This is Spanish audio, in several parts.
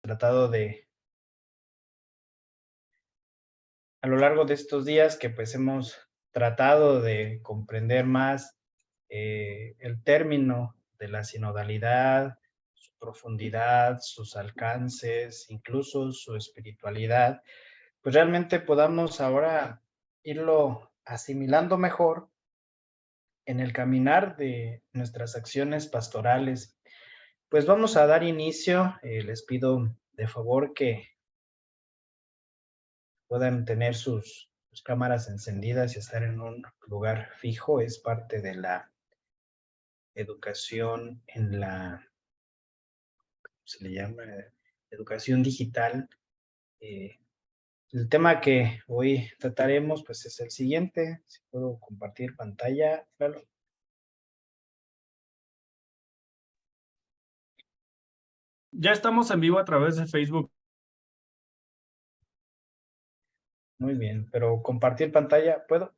tratado a lo largo de estos días que pues hemos tratado de comprender más el término de la sinodalidad, su profundidad, sus alcances, incluso su espiritualidad, pues realmente podamos ahora irlo asimilando mejor en el caminar de nuestras acciones pastorales. Pues vamos a dar inicio, les pido de favor que puedan tener sus cámaras encendidas y estar en un lugar fijo. Es parte de la educación en la, se le llama educación digital. Eh, el tema que hoy trataremos pues es el siguiente. Si puedo compartir pantalla, claro. Ya estamos en vivo a través de Facebook. Muy bien, pero compartir pantalla, ¿puedo?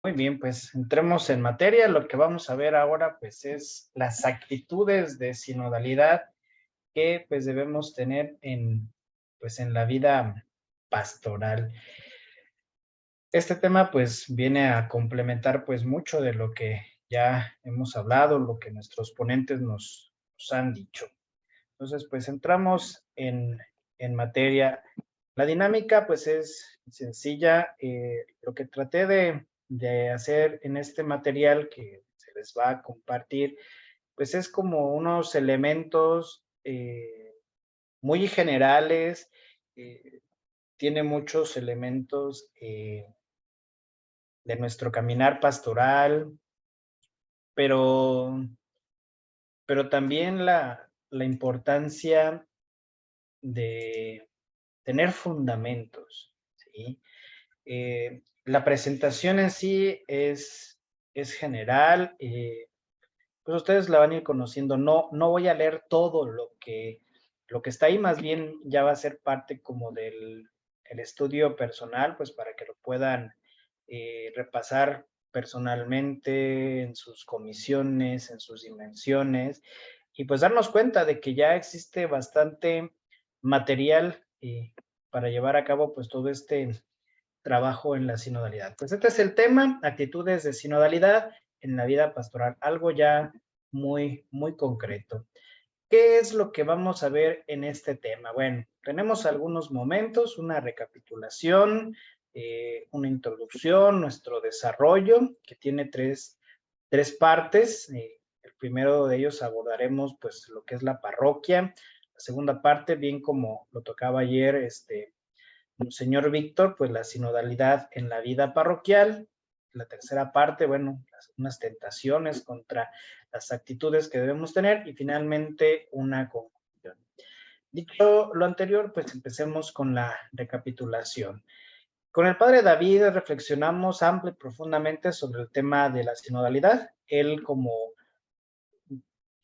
Muy bien, pues entremos en materia. Lo que vamos a ver ahora pues es las actitudes de sinodalidad que pues debemos tener pues en la vida pastoral. Este tema pues viene a complementar pues mucho de lo que ya hemos hablado, lo que nuestros ponentes nos han dicho. Entonces pues entramos en materia. La dinámica pues es sencilla. Lo que traté de hacer en este material que se les va a compartir pues es como unos elementos muy generales, tiene muchos elementos de nuestro caminar pastoral, pero, pero también la importancia de tener fundamentos, ¿sí? La presentación en sí es general, pues ustedes la van a ir conociendo. No voy a leer todo lo que está ahí, más bien ya va a ser parte como del el estudio personal, pues para que lo puedan repasar personalmente en sus comisiones, en sus dimensiones, y pues darnos cuenta de que ya existe bastante material para llevar a cabo pues todo este trabajo en la sinodalidad. Pues este es el tema, actitudes de sinodalidad en la vida pastoral, algo ya muy concreto. ¿Qué es lo que vamos a ver en este tema? Bueno, tenemos algunos momentos, una recapitulación, una introducción, nuestro desarrollo, que tiene tres partes. El primero de ellos abordaremos pues lo que es la parroquia. La segunda parte, bien como lo tocaba ayer Monseñor Víctor, pues la sinodalidad en la vida parroquial. La tercera parte, bueno, unas tentaciones contra las actitudes que debemos tener y finalmente una conclusión. Dicho lo anterior, pues empecemos con la recapitulación. Con el padre David reflexionamos amplio y profundamente sobre el tema de la sinodalidad. Él, como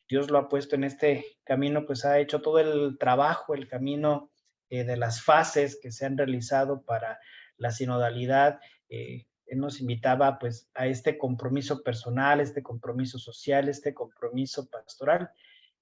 Dios lo ha puesto en este camino, pues ha hecho todo el trabajo, el camino de las fases que se han realizado para la sinodalidad. Él nos invitaba pues a este compromiso personal, este compromiso social, este compromiso pastoral.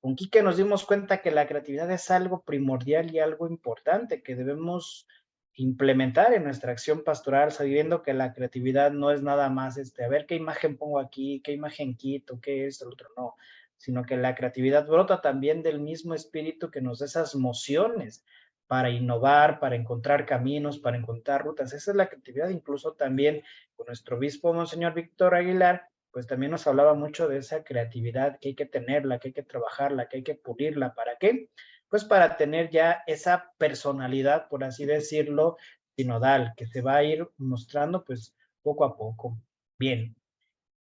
Con Quique nos dimos cuenta que la creatividad es algo primordial y algo importante que debemos implementar en nuestra acción pastoral, sabiendo que la creatividad no es nada más a ver qué imagen pongo aquí, qué imagen quito, qué es el otro, no, sino que la creatividad brota también del mismo espíritu que nos da esas mociones para innovar, para encontrar caminos, para encontrar rutas. Esa es la creatividad. Incluso también con nuestro obispo, Monseñor Víctor Aguilar, pues también nos hablaba mucho de esa creatividad que hay que tenerla, que hay que trabajarla, que hay que pulirla. ¿Para qué? Pues para tener ya esa personalidad, por así decirlo, sinodal, que se va a ir mostrando pues poco a poco. Bien,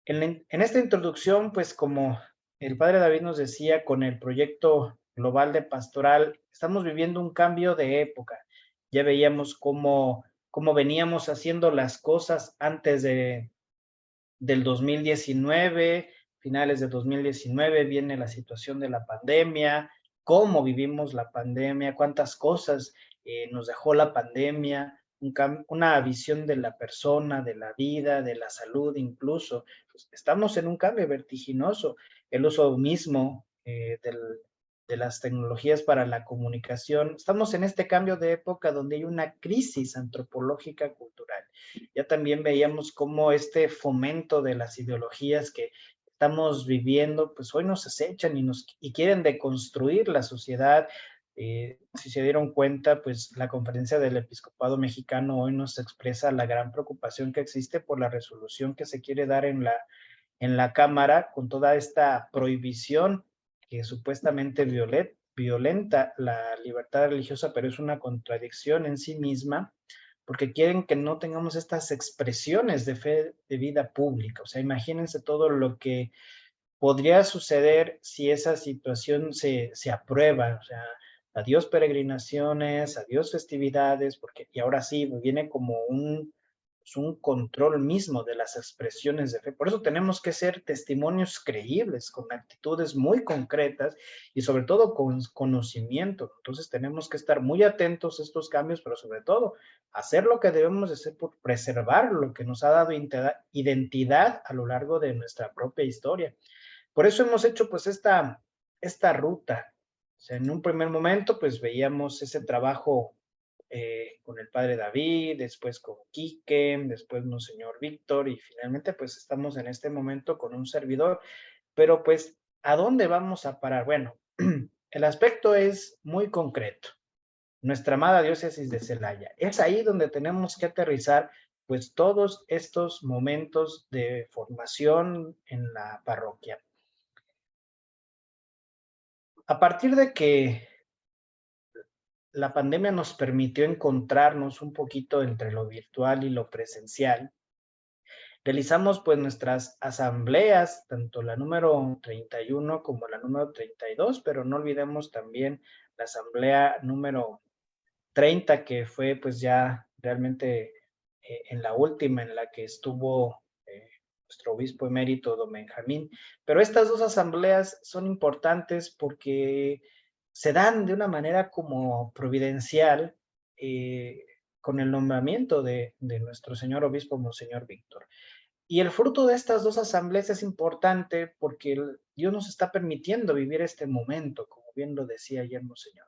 en esta introducción, pues como el padre David nos decía, con el proyecto global de pastoral, estamos viviendo un cambio de época. Ya veíamos cómo veníamos haciendo las cosas antes del 2019, finales de 2019, viene la situación de la pandemia, cómo vivimos la pandemia, cuántas cosas nos dejó la pandemia, una visión de la persona, de la vida, de la salud incluso. Pues estamos en un cambio vertiginoso. El uso mismo de las tecnologías para la comunicación. Estamos en este cambio de época donde hay una crisis antropológica cultural. Ya también veíamos cómo este fomento de las ideologías que estamos viviendo, pues hoy nos acechan y quieren deconstruir la sociedad. Si se dieron cuenta, pues la conferencia del Episcopado Mexicano hoy nos expresa la gran preocupación que existe por la resolución que se quiere dar en la Cámara con toda esta prohibición que supuestamente violenta la libertad religiosa, pero es una contradicción en sí misma, porque quieren que no tengamos estas expresiones de fe de vida pública. O sea, imagínense todo lo que podría suceder si esa situación se aprueba. O sea, adiós peregrinaciones, adiós festividades, porque y ahora sí viene como un control mismo de las expresiones de fe. Por eso tenemos que ser testimonios creíbles, con actitudes muy concretas y sobre todo con conocimiento. Entonces tenemos que estar muy atentos a estos cambios, pero sobre todo hacer lo que debemos de hacer por preservar lo que nos ha dado identidad a lo largo de nuestra propia historia. Por eso hemos hecho pues esta ruta. O sea, en un primer momento pues veíamos ese trabajo con el padre David, después con Quique, después Monseñor Víctor y finalmente pues estamos en este momento con un servidor. Pero pues, ¿a dónde vamos a parar? Bueno, el aspecto es muy concreto. Nuestra amada diócesis de Celaya. Es ahí donde tenemos que aterrizar pues todos estos momentos de formación en la parroquia. A partir de que la pandemia nos permitió encontrarnos un poquito entre lo virtual y lo presencial, realizamos pues nuestras asambleas, tanto la número 31 como la número 32, pero no olvidemos también la asamblea número 30, que fue pues ya realmente en la última en la que estuvo nuestro obispo emérito, don Benjamín. Pero estas dos asambleas son importantes porque se dan de una manera como providencial con el nombramiento de nuestro señor obispo, Monseñor Víctor. Y el fruto de estas dos asambleas es importante porque Dios nos está permitiendo vivir este momento, como bien lo decía ayer Monseñor.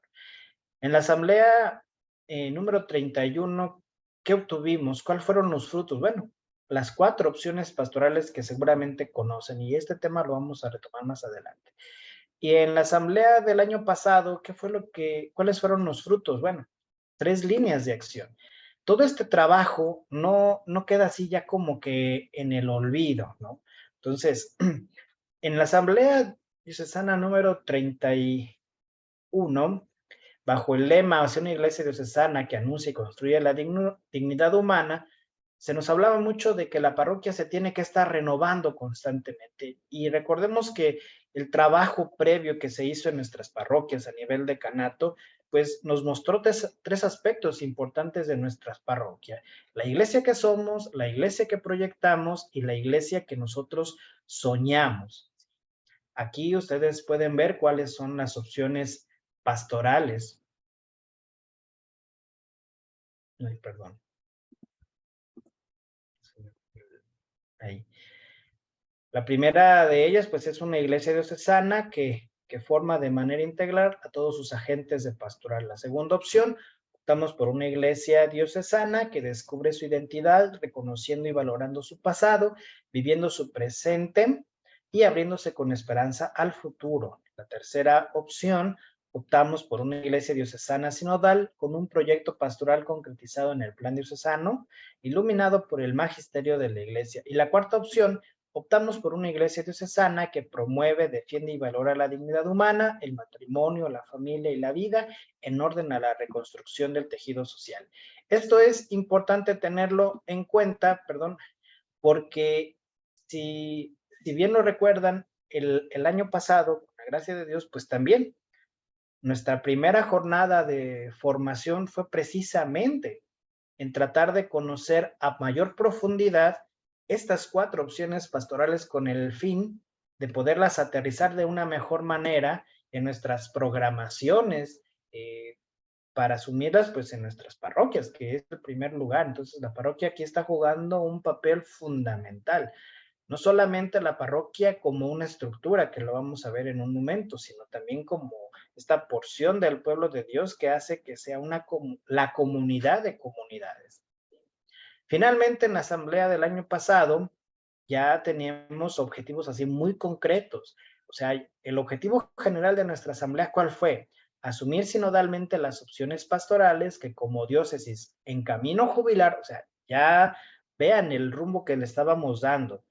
En la asamblea número 31, ¿qué obtuvimos? ¿Cuáles fueron los frutos? Bueno, las 4 opciones pastorales que seguramente conocen, y este tema lo vamos a retomar más adelante. Y en la asamblea del año pasado, ¿cuáles fueron los frutos? Bueno, 3 líneas de acción. Todo este trabajo no queda así ya como que en el olvido, ¿no? Entonces, en la asamblea diocesana número 31, bajo el lema hacia una iglesia diocesana que anuncia y construye la dignidad humana, se nos hablaba mucho de que la parroquia se tiene que estar renovando constantemente. Y recordemos que el trabajo previo que se hizo en nuestras parroquias a nivel decanato, pues nos mostró tres aspectos importantes de nuestras parroquias. La iglesia que somos, la iglesia que proyectamos y la iglesia que nosotros soñamos. Aquí ustedes pueden ver cuáles son las opciones pastorales. Ay, perdón. Ahí. La primera de ellas, pues, es una iglesia diocesana que forma de manera integral a todos sus agentes de pastoral. La segunda opción, optamos por una iglesia diocesana que descubre su identidad, reconociendo y valorando su pasado, viviendo su presente y abriéndose con esperanza al futuro. La tercera opción, optamos por una iglesia diocesana sinodal con un proyecto pastoral concretizado en el plan diocesano, iluminado por el magisterio de la iglesia. Y la cuarta opción, optamos por una iglesia diocesana que promueve, defiende y valora la dignidad humana, el matrimonio, la familia y la vida en orden a la reconstrucción del tejido social. Esto es importante tenerlo en cuenta, perdón, porque si bien lo recuerdan, el año pasado, con la gracia de Dios, pues también Nuestra primera jornada de formación fue precisamente en tratar de conocer a mayor profundidad estas 4 opciones pastorales con el fin de poderlas aterrizar de una mejor manera en nuestras programaciones, para asumirlas pues en nuestras parroquias, que es el primer lugar. Entonces la parroquia aquí está jugando un papel fundamental. No solamente la parroquia como una estructura, que lo vamos a ver en un momento, sino también como esta porción del pueblo de Dios que hace que sea la comunidad de comunidades. Finalmente, en la asamblea del año pasado, ya teníamos objetivos así muy concretos. O sea, el objetivo general de nuestra asamblea, ¿cuál fue? Asumir sinodalmente las opciones pastorales que como diócesis en camino jubilar, o sea, ya vean el rumbo que le estábamos dando,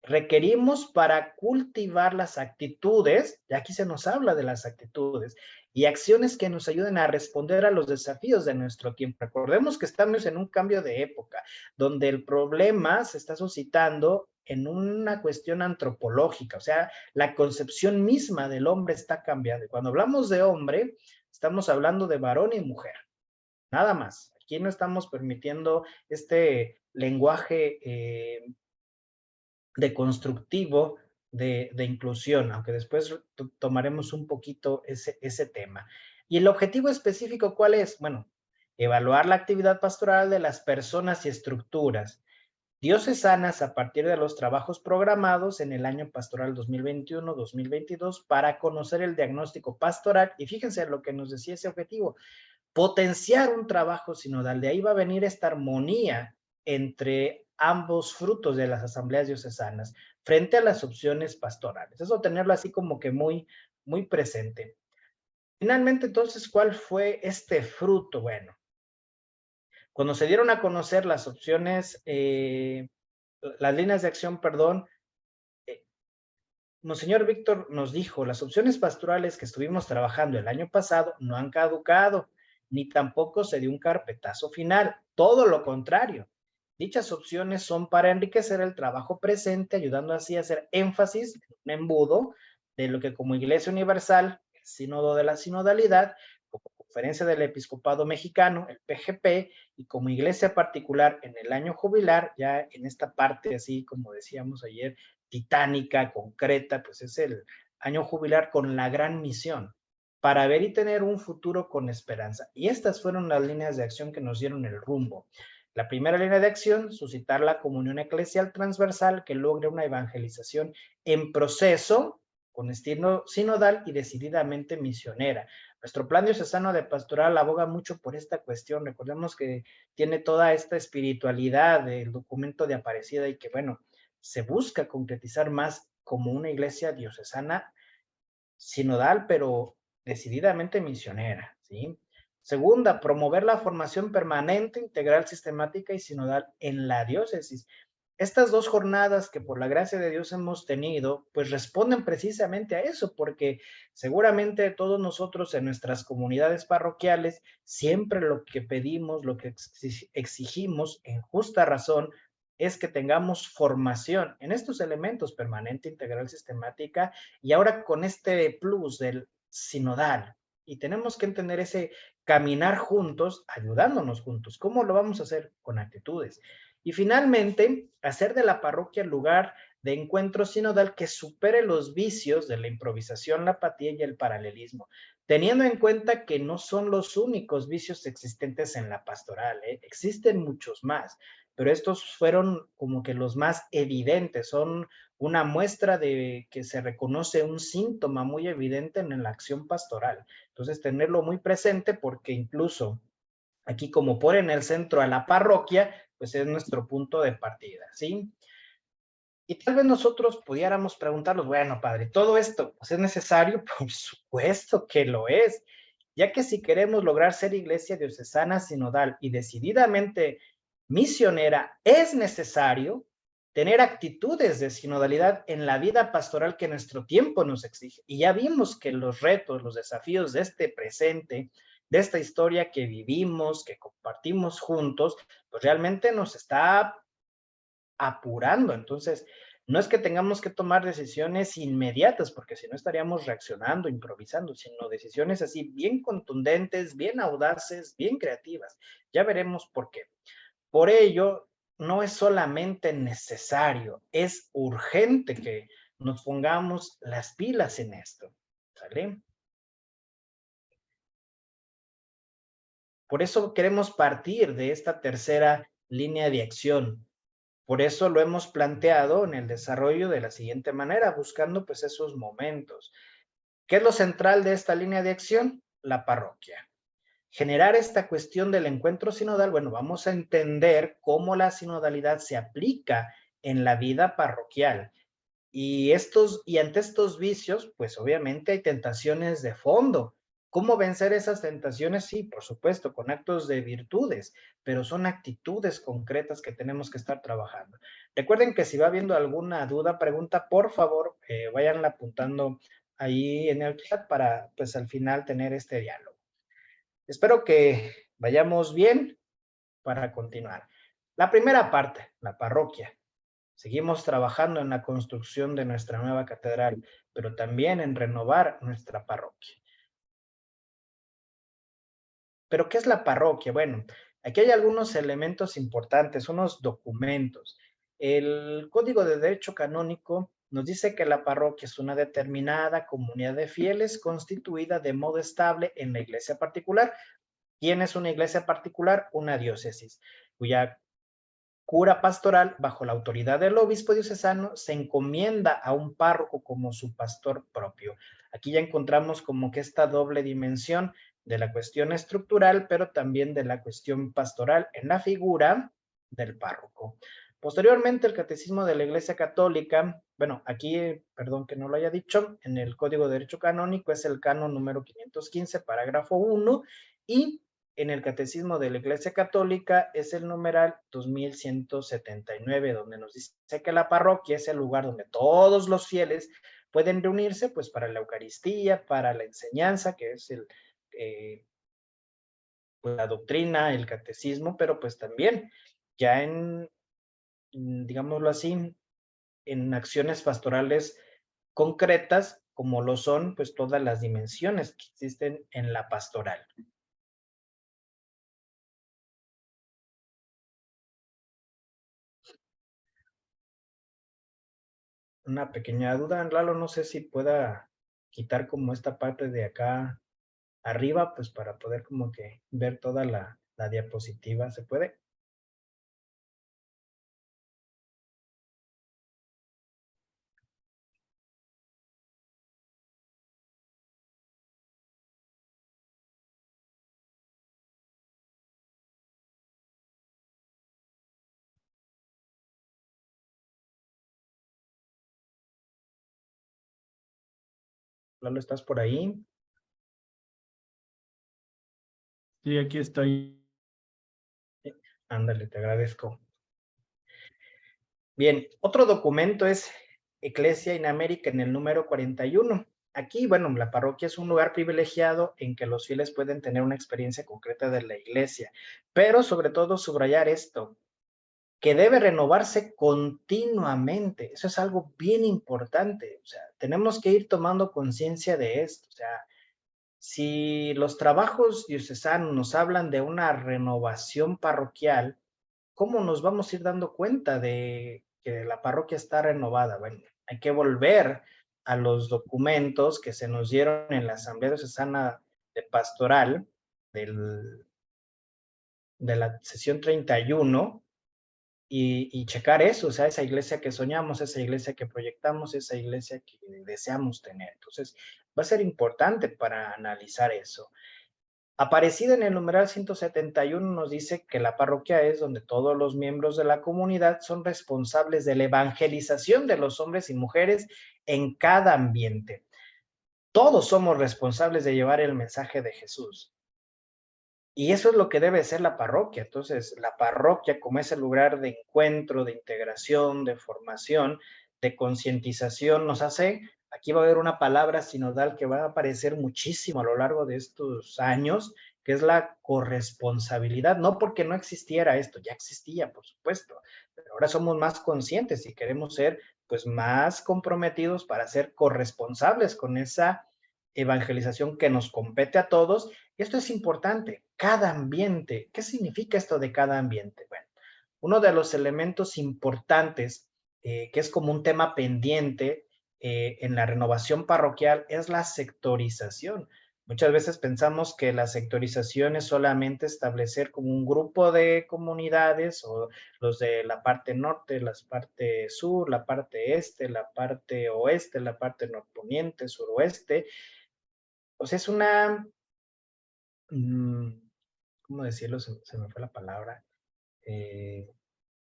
requerimos para cultivar las actitudes, y aquí se nos habla de las actitudes, y acciones que nos ayuden a responder a los desafíos de nuestro tiempo. Recordemos que estamos en un cambio de época, donde el problema se está suscitando en una cuestión antropológica, o sea, la concepción misma del hombre está cambiando. Y cuando hablamos de hombre, estamos hablando de varón y mujer, nada más. Aquí no estamos permitiendo este lenguaje de constructivo de inclusión, aunque después tomaremos un poquito ese tema. ¿Y el objetivo específico cuál es? Bueno, evaluar la actividad pastoral de las personas y estructuras diocesanas a partir de los trabajos programados en el año pastoral 2021-2022 para conocer el diagnóstico pastoral. Y fíjense lo que nos decía ese objetivo, potenciar un trabajo sinodal. De ahí va a venir esta armonía entre ambos frutos de las asambleas diocesanas frente a las opciones pastorales. Eso tenerlo así como que muy, muy presente. Finalmente, entonces, ¿cuál fue este fruto? Bueno, cuando se dieron a conocer las opciones, las líneas de acción, perdón, Monseñor Víctor nos dijo, las opciones pastorales que estuvimos trabajando el año pasado no han caducado, ni tampoco se dio un carpetazo final, todo lo contrario. Dichas opciones son para enriquecer el trabajo presente, ayudando así a hacer énfasis en un embudo de lo que como Iglesia Universal, el Sínodo de la Sinodalidad, como Conferencia del Episcopado Mexicano, el PGP, y como iglesia particular en el año jubilar, ya en esta parte, así como decíamos ayer, titánica, concreta, pues es el año jubilar con la gran misión para ver y tener un futuro con esperanza. Y estas fueron las líneas de acción que nos dieron el rumbo. La primera línea de acción, suscitar la comunión eclesial transversal que logre una evangelización en proceso, con estilo sinodal y decididamente misionera. Nuestro plan diocesano de pastoral aboga mucho por esta cuestión. Recordemos que tiene toda esta espiritualidad del documento de Aparecida y que, bueno, se busca concretizar más como una iglesia diocesana sinodal, pero decididamente misionera, ¿sí? Segunda, promover la formación permanente, integral, sistemática y sinodal en la diócesis. Estas 2 jornadas que por la gracia de Dios hemos tenido, pues responden precisamente a eso, porque seguramente todos nosotros en nuestras comunidades parroquiales, siempre lo que pedimos, lo que exigimos en justa razón, es que tengamos formación en estos elementos permanente, integral, sistemática, y ahora con este plus del sinodal. Y tenemos que entender ese caminar juntos, ayudándonos juntos. ¿Cómo lo vamos a hacer? Con actitudes. Y finalmente, hacer de la parroquia el lugar de encuentro sinodal que supere los vicios de la improvisación, la apatía y el paralelismo, teniendo en cuenta que no son los únicos vicios existentes en la pastoral, existen muchos más, pero estos fueron como que los más evidentes, son una muestra de que se reconoce un síntoma muy evidente en la acción pastoral. Entonces, tenerlo muy presente porque incluso aquí como pone en el centro a la parroquia, pues es nuestro punto de partida, ¿sí? Y tal vez nosotros pudiéramos preguntarnos, bueno, padre, ¿todo esto pues, es necesario? Por supuesto que lo es, ya que si queremos lograr ser iglesia diocesana, sinodal y decididamente misionera, es necesario tener actitudes de sinodalidad en la vida pastoral que nuestro tiempo nos exige. Y ya vimos que los retos, los desafíos de este presente, de esta historia que vivimos, que compartimos juntos, pues realmente nos está apurando. Entonces, No es que tengamos que tomar decisiones inmediatas, porque si no estaríamos reaccionando, improvisando, sino decisiones así bien contundentes, bien audaces, bien creativas. Ya veremos por qué. Por ello, no es solamente necesario, es urgente que nos pongamos las pilas en esto, ¿sale? Por eso queremos partir de esta tercera línea de acción. Por eso lo hemos planteado en el desarrollo de la siguiente manera, buscando pues esos momentos. ¿Qué es lo central de esta línea de acción? La parroquia. Generar esta cuestión del encuentro sinodal, bueno, vamos a entender cómo la sinodalidad se aplica en la vida parroquial. Y ante estos vicios, pues obviamente hay tentaciones de fondo. ¿Cómo vencer esas tentaciones? Sí, por supuesto, con actos de virtudes, pero son actitudes concretas que tenemos que estar trabajando. Recuerden que si va habiendo alguna duda, pregunta, por favor, váyanla apuntando ahí en el chat para, pues al final tener este diálogo. Espero que vayamos bien para continuar. La primera parte, la parroquia. Seguimos trabajando en la construcción de nuestra nueva catedral, pero también en renovar nuestra parroquia. ¿Pero qué es la parroquia? Bueno, aquí hay algunos elementos importantes, unos documentos. El Código de Derecho Canónico nos dice que la parroquia es una determinada comunidad de fieles constituida de modo estable en la iglesia particular. ¿Quién es una iglesia particular? Una diócesis, cuya cura pastoral, bajo la autoridad del obispo diocesano, se encomienda a un párroco como su pastor propio. Aquí ya encontramos como que esta doble dimensión de la cuestión estructural, pero también de la cuestión pastoral en la figura del párroco. Posteriormente, el Catecismo de la Iglesia Católica, bueno, aquí, perdón que no lo haya dicho, en el Código de Derecho Canónico es el canon número 515, parágrafo 1, y en el Catecismo de la Iglesia Católica es el numeral 2179, donde nos dice que la parroquia es el lugar donde todos los fieles pueden reunirse, pues para la Eucaristía, para la enseñanza, que es pues, la doctrina, el catecismo, pero pues también ya digámoslo así, en acciones pastorales concretas, como lo son pues todas las dimensiones que existen en la pastoral. Una pequeña duda, Lalo, no sé si pueda quitar como esta parte de acá arriba, pues para poder como que ver toda la diapositiva, ¿se puede? Lalo, ¿estás por ahí? Sí, aquí estoy. Ándale, te agradezco. Bien, otro documento es Ecclesia in America en el número 41. Aquí, bueno, la parroquia es un lugar privilegiado en que los fieles pueden tener una experiencia concreta de la iglesia, pero sobre todo subrayar esto, que debe renovarse continuamente. Eso es algo bien importante. O sea, tenemos que ir tomando conciencia de esto. O sea, si los trabajos diocesanos nos hablan de una renovación parroquial, ¿cómo nos vamos a ir dando cuenta de que la parroquia está renovada? Bueno, hay que volver a los documentos que se nos dieron en la Asamblea Diocesana de Pastoral de la sesión 31 y checar eso, o sea, esa iglesia que soñamos, esa iglesia que proyectamos, esa iglesia que deseamos tener. Entonces, va a ser importante para analizar eso. Aparecida en el numeral 171 nos dice que la parroquia es donde todos los miembros de la comunidad son responsables de la evangelización de los hombres y mujeres en cada ambiente. Todos somos responsables de llevar el mensaje de Jesús. Y eso es lo que debe ser la parroquia. Entonces, la parroquia como ese lugar de encuentro, de integración, de formación, de concientización, nos hace, aquí va a haber una palabra sinodal que va a aparecer muchísimo a lo largo de estos años, que es la corresponsabilidad. No porque no existiera esto, ya existía, por supuesto, pero ahora somos más conscientes y queremos ser pues más comprometidos para ser corresponsables con esa evangelización que nos compete a todos. Y esto es importante, cada ambiente. ¿Qué significa esto de cada ambiente? Bueno, uno de los elementos importantes, que es como un tema pendiente en la renovación parroquial, es la sectorización. Muchas veces pensamos que la sectorización es solamente establecer como un grupo de comunidades o los de la parte norte, la parte sur, la parte este, la parte oeste, la parte norponiente, suroeste. O sea, es una, mm, ¿cómo decirlo? Se me fue la palabra. Eh,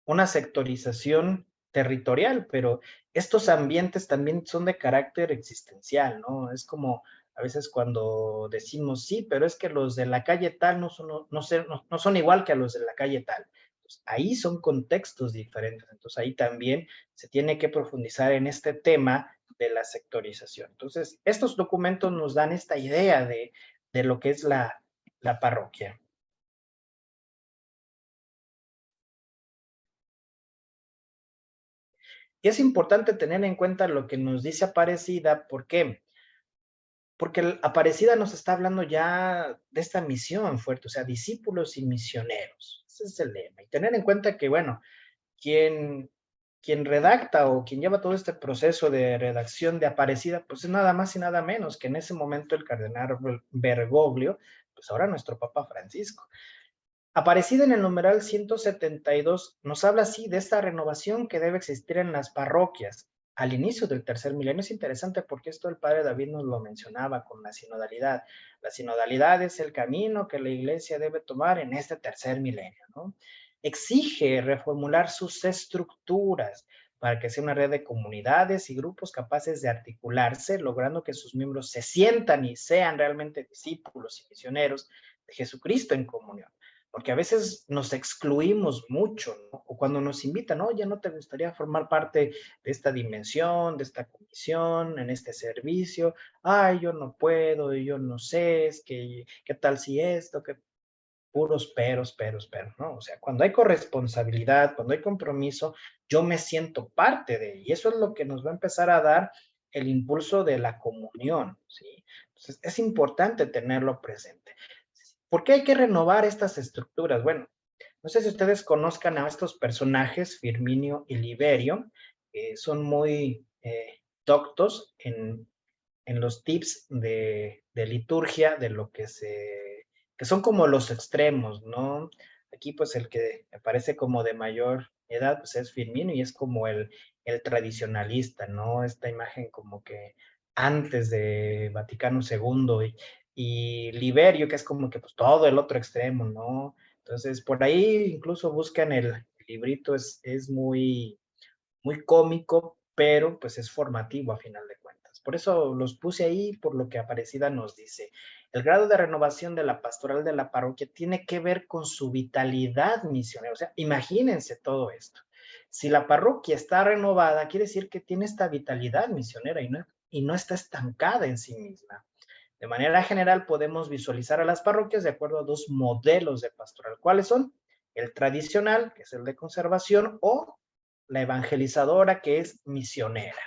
una sectorización territorial, pero estos ambientes también son de carácter existencial, ¿no? Es como a veces cuando decimos, sí, pero es que los de la calle tal no son igual que a los de la calle tal. Pues ahí son contextos diferentes, entonces ahí también se tiene que profundizar en este tema de la sectorización. Entonces, estos documentos nos dan esta idea de lo que es la parroquia. Y es importante tener en cuenta lo que nos dice Aparecida, ¿por qué? Porque Aparecida nos está hablando ya de esta misión fuerte, o sea, discípulos y misioneros. Ese es el lema. Y tener en cuenta que, bueno, quien, quien redacta o quien lleva todo este proceso de redacción de Aparecida, pues es nada más y nada menos que en ese momento el cardenal Bergoglio, pues ahora nuestro Papa Francisco. Aparecida en el numeral 172 nos habla así de esta renovación que debe existir en las parroquias al inicio del tercer milenio. Es interesante porque esto el padre David nos lo mencionaba con la sinodalidad. La sinodalidad es el camino que la iglesia debe tomar en este tercer milenio, ¿no? Exige reformular sus estructuras para que sea una red de comunidades y grupos capaces de articularse, logrando que sus miembros se sientan y sean realmente discípulos y misioneros de Jesucristo en comunión, porque a veces nos excluimos mucho, ¿no? O cuando nos invitan, oye, ¿no te gustaría formar parte de esta dimensión, de esta comisión, en este servicio? Ay, yo no puedo, yo no sé, es que, ¿qué tal si esto? Que puros peros, ¿no? O sea, cuando hay corresponsabilidad, cuando hay compromiso, yo me siento parte de, y eso es lo que nos va a empezar a dar el impulso de la comunión, ¿sí? Entonces, es importante tenerlo presente. ¿Por qué hay que renovar estas estructuras? Bueno, no sé si ustedes conozcan a estos personajes, Firminio y Liberio, son muy doctos en los tips de liturgia, de lo que son como los extremos, ¿no? Aquí pues el que me parece como de mayor edad pues es Firmino y es como el tradicionalista, ¿no? Esta imagen como que antes de Vaticano II y Liberio, que es como que pues todo el otro extremo, ¿no? Entonces por ahí incluso buscan el librito, es muy cómico, pero pues es formativo a final de cuentas. Por eso los puse ahí, por lo que Aparecida nos dice. El grado de renovación de la pastoral de la parroquia tiene que ver con su vitalidad misionera. O sea, imagínense todo esto. Si la parroquia está renovada, quiere decir que tiene esta vitalidad misionera y no está estancada en sí misma. De manera general, podemos visualizar a las parroquias de acuerdo a dos modelos de pastoral. ¿Cuáles son? El tradicional, que es el de conservación, o la evangelizadora, que es misionera.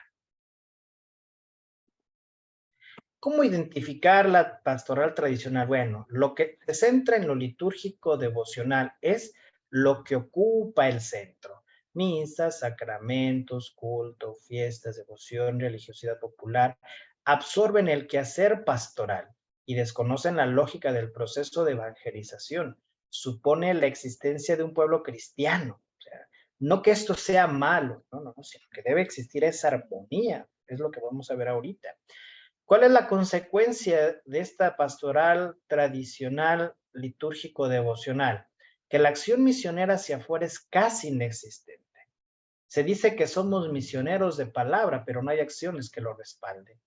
¿Cómo identificar la pastoral tradicional? Bueno, lo que se centra en lo litúrgico devocional es lo que ocupa el centro. Misas, sacramentos, culto, fiestas, devoción, religiosidad popular, absorben el quehacer pastoral y desconocen la lógica del proceso de evangelización. Supone la existencia de un pueblo cristiano. O sea, no que esto sea malo, no, sino que debe existir esa armonía. Es lo que vamos a ver ahorita. ¿Cuál es la consecuencia de esta pastoral tradicional litúrgico-devocional? Que la acción misionera hacia afuera es casi inexistente. Se dice que somos misioneros de palabra, pero no hay acciones que lo respalden.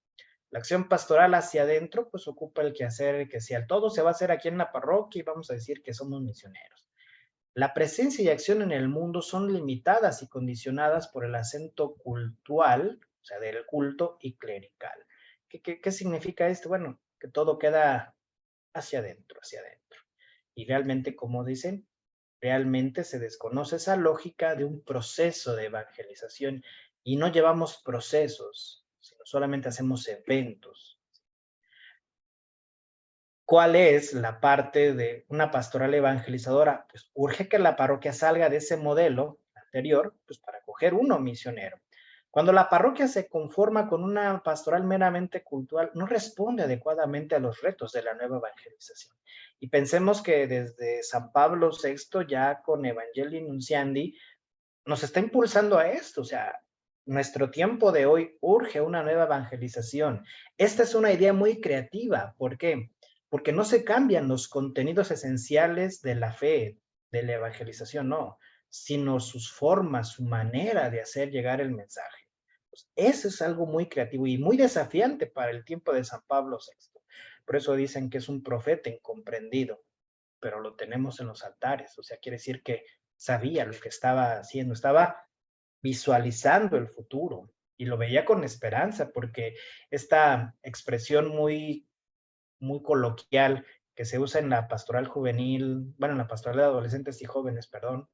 La acción pastoral hacia adentro, pues ocupa el quehacer, el que sea. Todo se va a hacer aquí en la parroquia y vamos a decir que somos misioneros. La presencia y acción en el mundo son limitadas y condicionadas por el acento cultural, o sea, del culto y clerical. ¿Qué significa esto? Bueno, que todo queda hacia adentro, hacia adentro. Y realmente, como dicen, realmente se desconoce esa lógica de un proceso de evangelización y no llevamos procesos, sino solamente hacemos eventos. ¿Cuál es la parte de una pastoral evangelizadora? Pues urge que la parroquia salga de ese modelo anterior, pues para acoger uno misionero. Cuando la parroquia se conforma con una pastoral meramente cultural, no responde adecuadamente a los retos de la nueva evangelización. Y pensemos que desde San Pablo VI, ya con Evangelii Nunciandi, nos está impulsando a esto. O sea, nuestro tiempo de hoy urge una nueva evangelización. Esta es una idea muy creativa. ¿Por qué? Porque no se cambian los contenidos esenciales de la fe, de la evangelización, no, sino sus formas, su manera de hacer llegar el mensaje. Pues eso es algo muy creativo y muy desafiante para el tiempo de San Pablo VI. Por eso dicen que es un profeta incomprendido, pero lo tenemos en los altares. O sea, quiere decir que sabía lo que estaba haciendo, estaba visualizando el futuro y lo veía con esperanza, porque esta expresión muy coloquial que se usa en la pastoral juvenil, bueno, en la pastoral de adolescentes y jóvenes, perdón,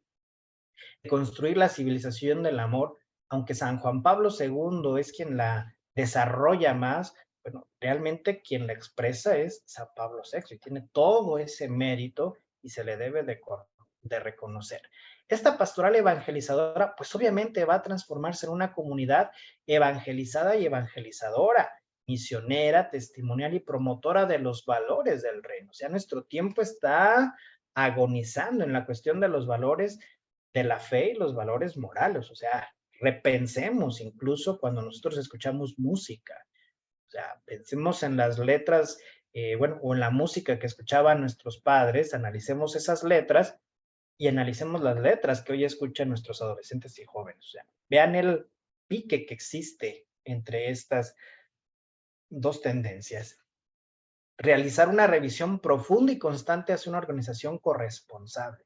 de construir la civilización del amor, aunque San Juan Pablo II es quien la desarrolla más, bueno, realmente quien la expresa es San Pablo VI y tiene todo ese mérito y se le debe de reconocer. Esta pastoral evangelizadora, pues obviamente va a transformarse en una comunidad evangelizada y evangelizadora, misionera, testimonial y promotora de los valores del reino. O sea, nuestro tiempo está agonizando en la cuestión de los valores de la fe y los valores morales. O sea, repensemos incluso cuando nosotros escuchamos música. O sea, pensemos en las letras, bueno, o en la música que escuchaban nuestros padres, analicemos esas letras y analicemos las letras que hoy escuchan nuestros adolescentes y jóvenes. O sea, vean el pique que existe entre estas dos tendencias. Realizar una revisión profunda y constante hacia una organización corresponsable.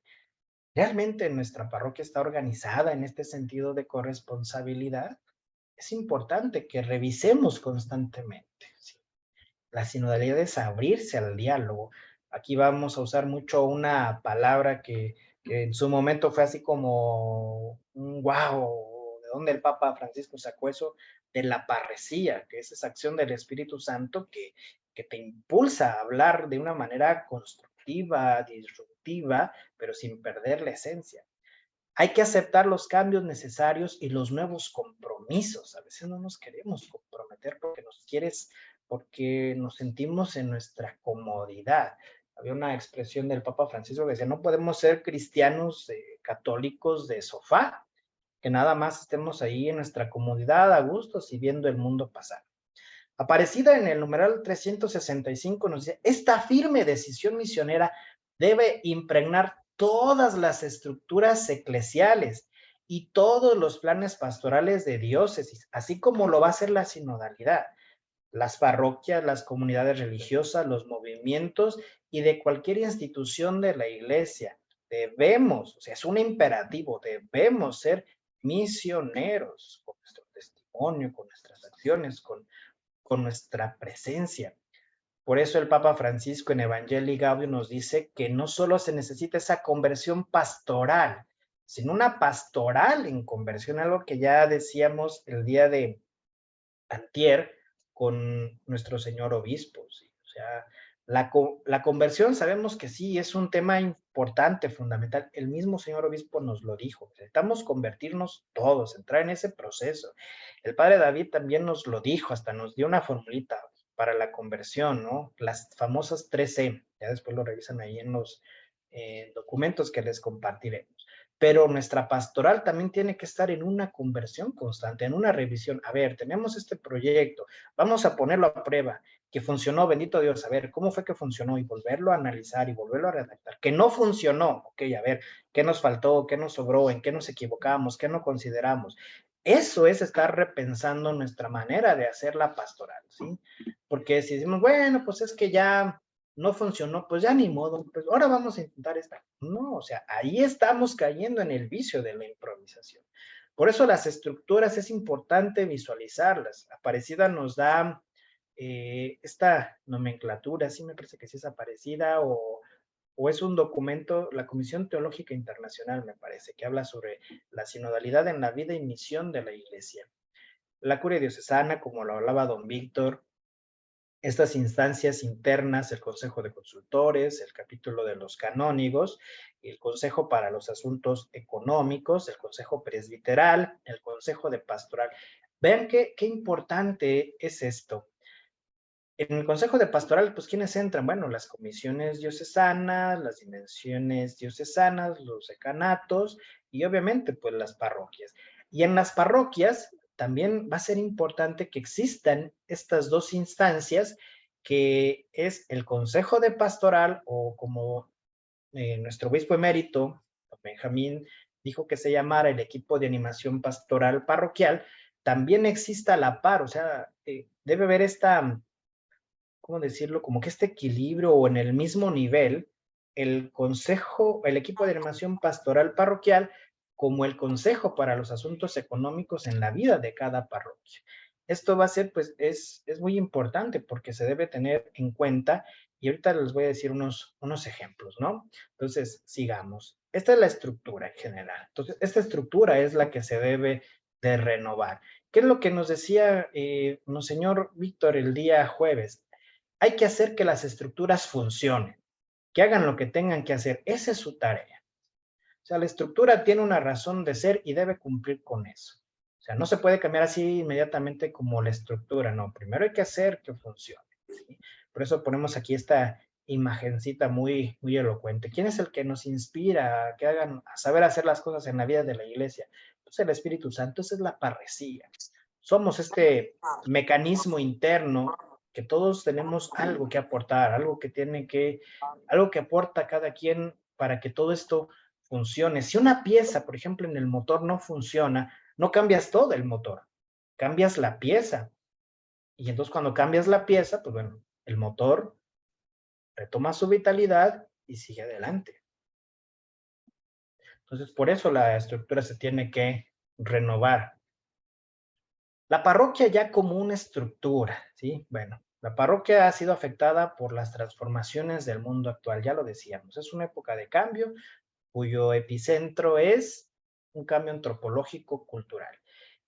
¿Realmente nuestra parroquia está organizada en este sentido de corresponsabilidad? Es importante que revisemos constantemente. ¿Sí? La sinodalidad es abrirse al diálogo. Aquí vamos a usar mucho una palabra que en su momento fue así como un wow, ¿de dónde el Papa Francisco sacó eso? De la parresía, que es esa acción del Espíritu Santo que te impulsa a hablar de una manera constructiva, disruptiva, pero sin perder la esencia. Hay que aceptar los cambios necesarios y los nuevos compromisos. A veces no nos queremos comprometer porque nos sentimos en nuestra comodidad. Había una expresión del Papa Francisco que decía, no podemos ser cristianos católicos de sofá, que nada más estemos ahí en nuestra comodidad, a gusto, y viendo el mundo pasar. Aparecida en el numeral 365 nos dice, esta firme decisión misionera debe impregnar todas las estructuras eclesiales y todos los planes pastorales de diócesis, así como lo va a hacer la sinodalidad, las parroquias, las comunidades religiosas, los movimientos y de cualquier institución de la iglesia. Debemos, o sea, es un imperativo, debemos ser misioneros con nuestro testimonio, con nuestras acciones, con nuestra presencia. Por eso el Papa Francisco en Evangelii Gaudium nos dice que no solo se necesita esa conversión pastoral, sino una pastoral en conversión, algo que ya decíamos el día de antier con nuestro señor obispo. ¿Sí? O sea, la conversión sabemos que sí, es un tema importante, fundamental. El mismo señor obispo nos lo dijo. Necesitamos convertirnos todos, entrar en ese proceso. El padre David también nos lo dijo, hasta nos dio una formulita para la conversión, ¿no? Las famosas 3C. Ya después lo revisan ahí en los documentos que les compartiré. Pero nuestra pastoral también tiene que estar en una conversión constante, en una revisión. A ver, tenemos este proyecto, vamos a ponerlo a prueba, que funcionó, bendito Dios, a ver, ¿cómo fue que funcionó? Y volverlo a analizar y volverlo a redactar. Que no funcionó, ok, a ver, ¿qué nos faltó? ¿Qué nos sobró? ¿En qué nos equivocamos? ¿Qué no consideramos? Eso es estar repensando nuestra manera de hacer la pastoral, ¿sí? Porque si decimos, bueno, pues es que ya no funcionó, pues ya ni modo, pues ahora vamos a intentar esta. No, o sea, ahí estamos cayendo en el vicio de la improvisación. Por eso las estructuras es importante visualizarlas. Aparecida nos da esta nomenclatura, sí me parece que sí es Aparecida o es un documento, la Comisión Teológica Internacional me parece, que habla sobre la sinodalidad en la vida y misión de la Iglesia. la curia diocesana, como lo hablaba don Víctor, estas instancias internas, el Consejo de Consultores, el capítulo de los canónigos, el Consejo para los Asuntos Económicos, el Consejo Presbiteral, el Consejo de Pastoral. Vean qué importante es esto. En el Consejo de Pastoral, pues, ¿quiénes entran? Bueno, las comisiones diocesanas, las dimensiones diocesanas, los decanatos y obviamente, pues, las parroquias. Y en las parroquias también va a ser importante que existan estas dos instancias, que es el Consejo de Pastoral o como nuestro obispo emérito, Benjamín, dijo que se llamara el equipo de animación pastoral parroquial, también exista a la par, o sea, debe haber esta, ¿cómo decirlo? Como que este equilibrio o en el mismo nivel, el consejo, el equipo de animación pastoral parroquial, como el consejo para los asuntos económicos en la vida de cada parroquia. Esto va a ser, pues, es muy importante porque se debe tener en cuenta y ahorita les voy a decir unos ejemplos, ¿no? Entonces, sigamos. Esta es la estructura en general. Entonces, esta estructura es la que se debe de renovar. ¿Qué es lo que nos decía Monseñor Víctor el día jueves? Hay que hacer que las estructuras funcionen, que hagan lo que tengan que hacer. Esa es su tarea. O sea, la estructura tiene una razón de ser y debe cumplir con eso. O sea, no se puede cambiar así inmediatamente como la estructura, no. Primero hay que hacer que funcione. ¿Sí? Por eso ponemos aquí esta imagencita muy, muy elocuente. ¿Quién es el que nos inspira a que hagan, a saber hacer las cosas en la vida de la iglesia? Pues el Espíritu Santo, esa es la parresía. Somos este mecanismo interno que todos tenemos algo que aportar, algo que aporta cada quien para que todo esto funcione. Si una pieza, por ejemplo, en el motor no funciona, no cambias todo el motor, cambias la pieza. Y entonces cuando cambias la pieza, pues bueno, el motor retoma su vitalidad y sigue adelante. Entonces, por eso la estructura se tiene que renovar. La parroquia ya como una estructura, ¿sí? Bueno, la parroquia ha sido afectada por las transformaciones del mundo actual, ya lo decíamos, es una época de cambio cuyo epicentro es un cambio antropológico cultural.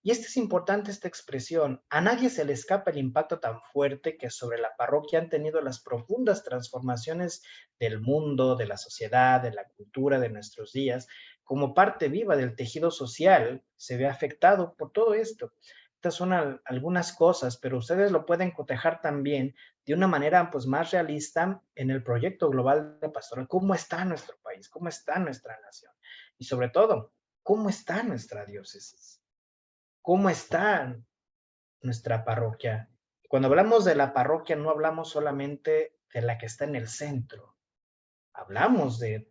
Y es importante esta expresión. A nadie se le escapa el impacto tan fuerte que sobre la parroquia han tenido las profundas transformaciones del mundo, de la sociedad, de la cultura de nuestros días. Como parte viva del tejido social, se ve afectado por todo esto. Estas son algunas cosas, pero ustedes lo pueden cotejar también de una manera pues más realista en el proyecto global de pastoral. ¿Cómo está nuestro país? ¿Cómo está nuestra nación? Y sobre todo, ¿cómo está nuestra diócesis? ¿Cómo está nuestra parroquia? Cuando hablamos de la parroquia, no hablamos solamente de la que está en el centro, hablamos de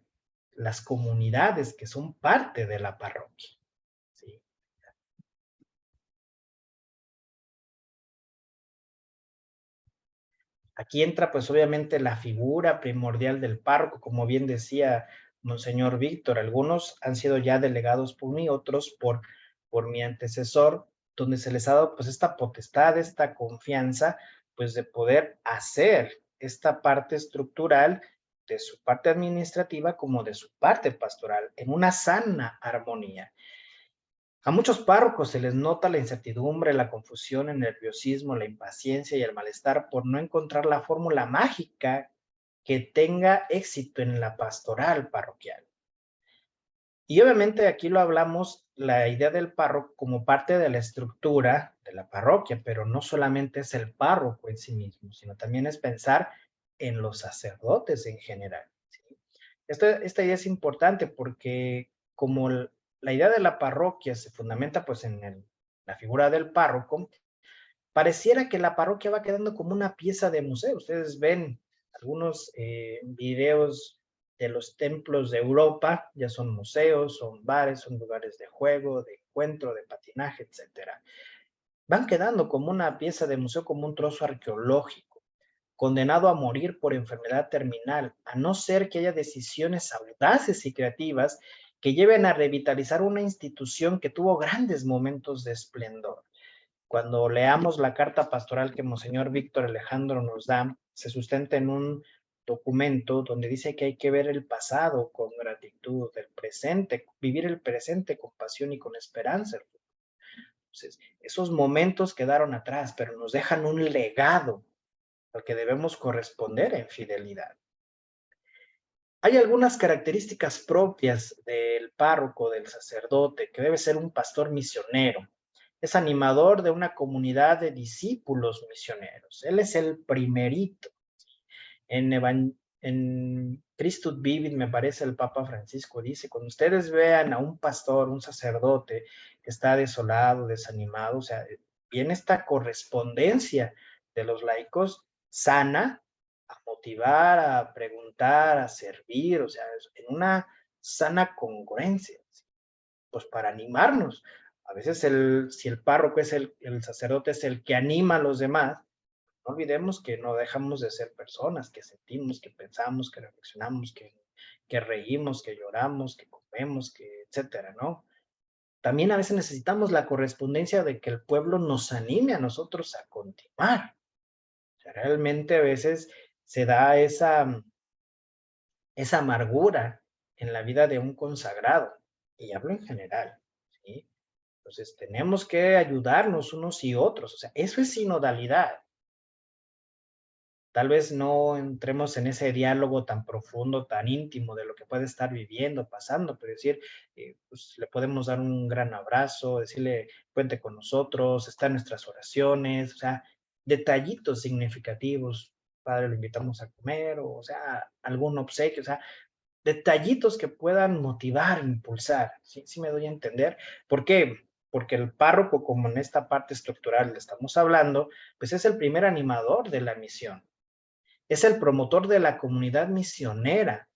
las comunidades que son parte de la parroquia. ¿Sí? Aquí entra pues obviamente la figura primordial del párroco, como bien decía Monseñor Víctor, algunos han sido ya delegados por mí, otros por mi antecesor, donde se les ha dado pues esta potestad, esta confianza, pues de poder hacer esta parte estructural de su parte administrativa como de su parte pastoral en una sana armonía. A muchos párrocos se les nota la incertidumbre, la confusión, el nerviosismo, la impaciencia y el malestar por no encontrar la fórmula mágica que tenga éxito en la pastoral parroquial. Y obviamente aquí lo hablamos, la idea del párroco como parte de la estructura de la parroquia, pero no solamente es el párroco en sí mismo, sino también es pensar en los sacerdotes en general. ¿Sí? Esta idea es importante porque como la idea de la parroquia se fundamenta pues en la figura del párroco, pareciera que la parroquia va quedando como una pieza de museo. Ustedes ven algunos videos de los templos de Europa, ya son museos, son bares, son lugares de juego, de encuentro, de patinaje, etcétera. Van quedando como una pieza de museo, como un trozo arqueológico, condenado a morir por enfermedad terminal, a no ser que haya decisiones audaces y creativas que lleven a revitalizar una institución que tuvo grandes momentos de esplendor. Cuando leamos la carta pastoral que Monseñor Víctor Alejandro nos da, se sustenta en un documento donde dice que hay que ver el pasado con gratitud, el presente, vivir el presente con pasión y con esperanza. Entonces, esos momentos quedaron atrás, pero nos dejan un legado al que debemos corresponder en fidelidad. Hay algunas características propias del párroco, del sacerdote, que debe ser un pastor misionero. Es animador de una comunidad de discípulos misioneros. Él es el primerito. En Christus Vivit, me parece, el Papa Francisco dice, cuando ustedes vean a un pastor, un sacerdote que está desolado, desanimado, o sea, viene esta correspondencia de los laicos sana a motivar, a preguntar, a servir, o sea, en una sana congruencia, ¿sí? Pues para animarnos. A veces si el párroco es el sacerdote es el que anima a los demás, no olvidemos que no dejamos de ser personas, que sentimos, que pensamos, que reflexionamos, que reímos, que lloramos, que comemos, que etcétera, ¿no? También a veces necesitamos la correspondencia de que el pueblo nos anime a nosotros a continuar. O sea, realmente a veces se da esa amargura en la vida de un consagrado, y hablo en general, ¿sí? Entonces tenemos que ayudarnos unos y otros, o sea, eso es sinodalidad. Tal vez no entremos en ese diálogo tan profundo, tan íntimo de lo que puede estar viviendo, pasando, pero decir, pues le podemos dar un gran abrazo, decirle, cuente con nosotros, está en nuestras oraciones, o sea, detallitos significativos. Padre, lo invitamos a comer, o sea, algún obsequio, o sea, detallitos que puedan motivar, impulsar. ¿Sí, sí me doy a entender? ¿Por qué? Porque el párroco, como en esta parte estructural le estamos hablando, pues es el primer animador de la misión, es el promotor de la comunidad misionera.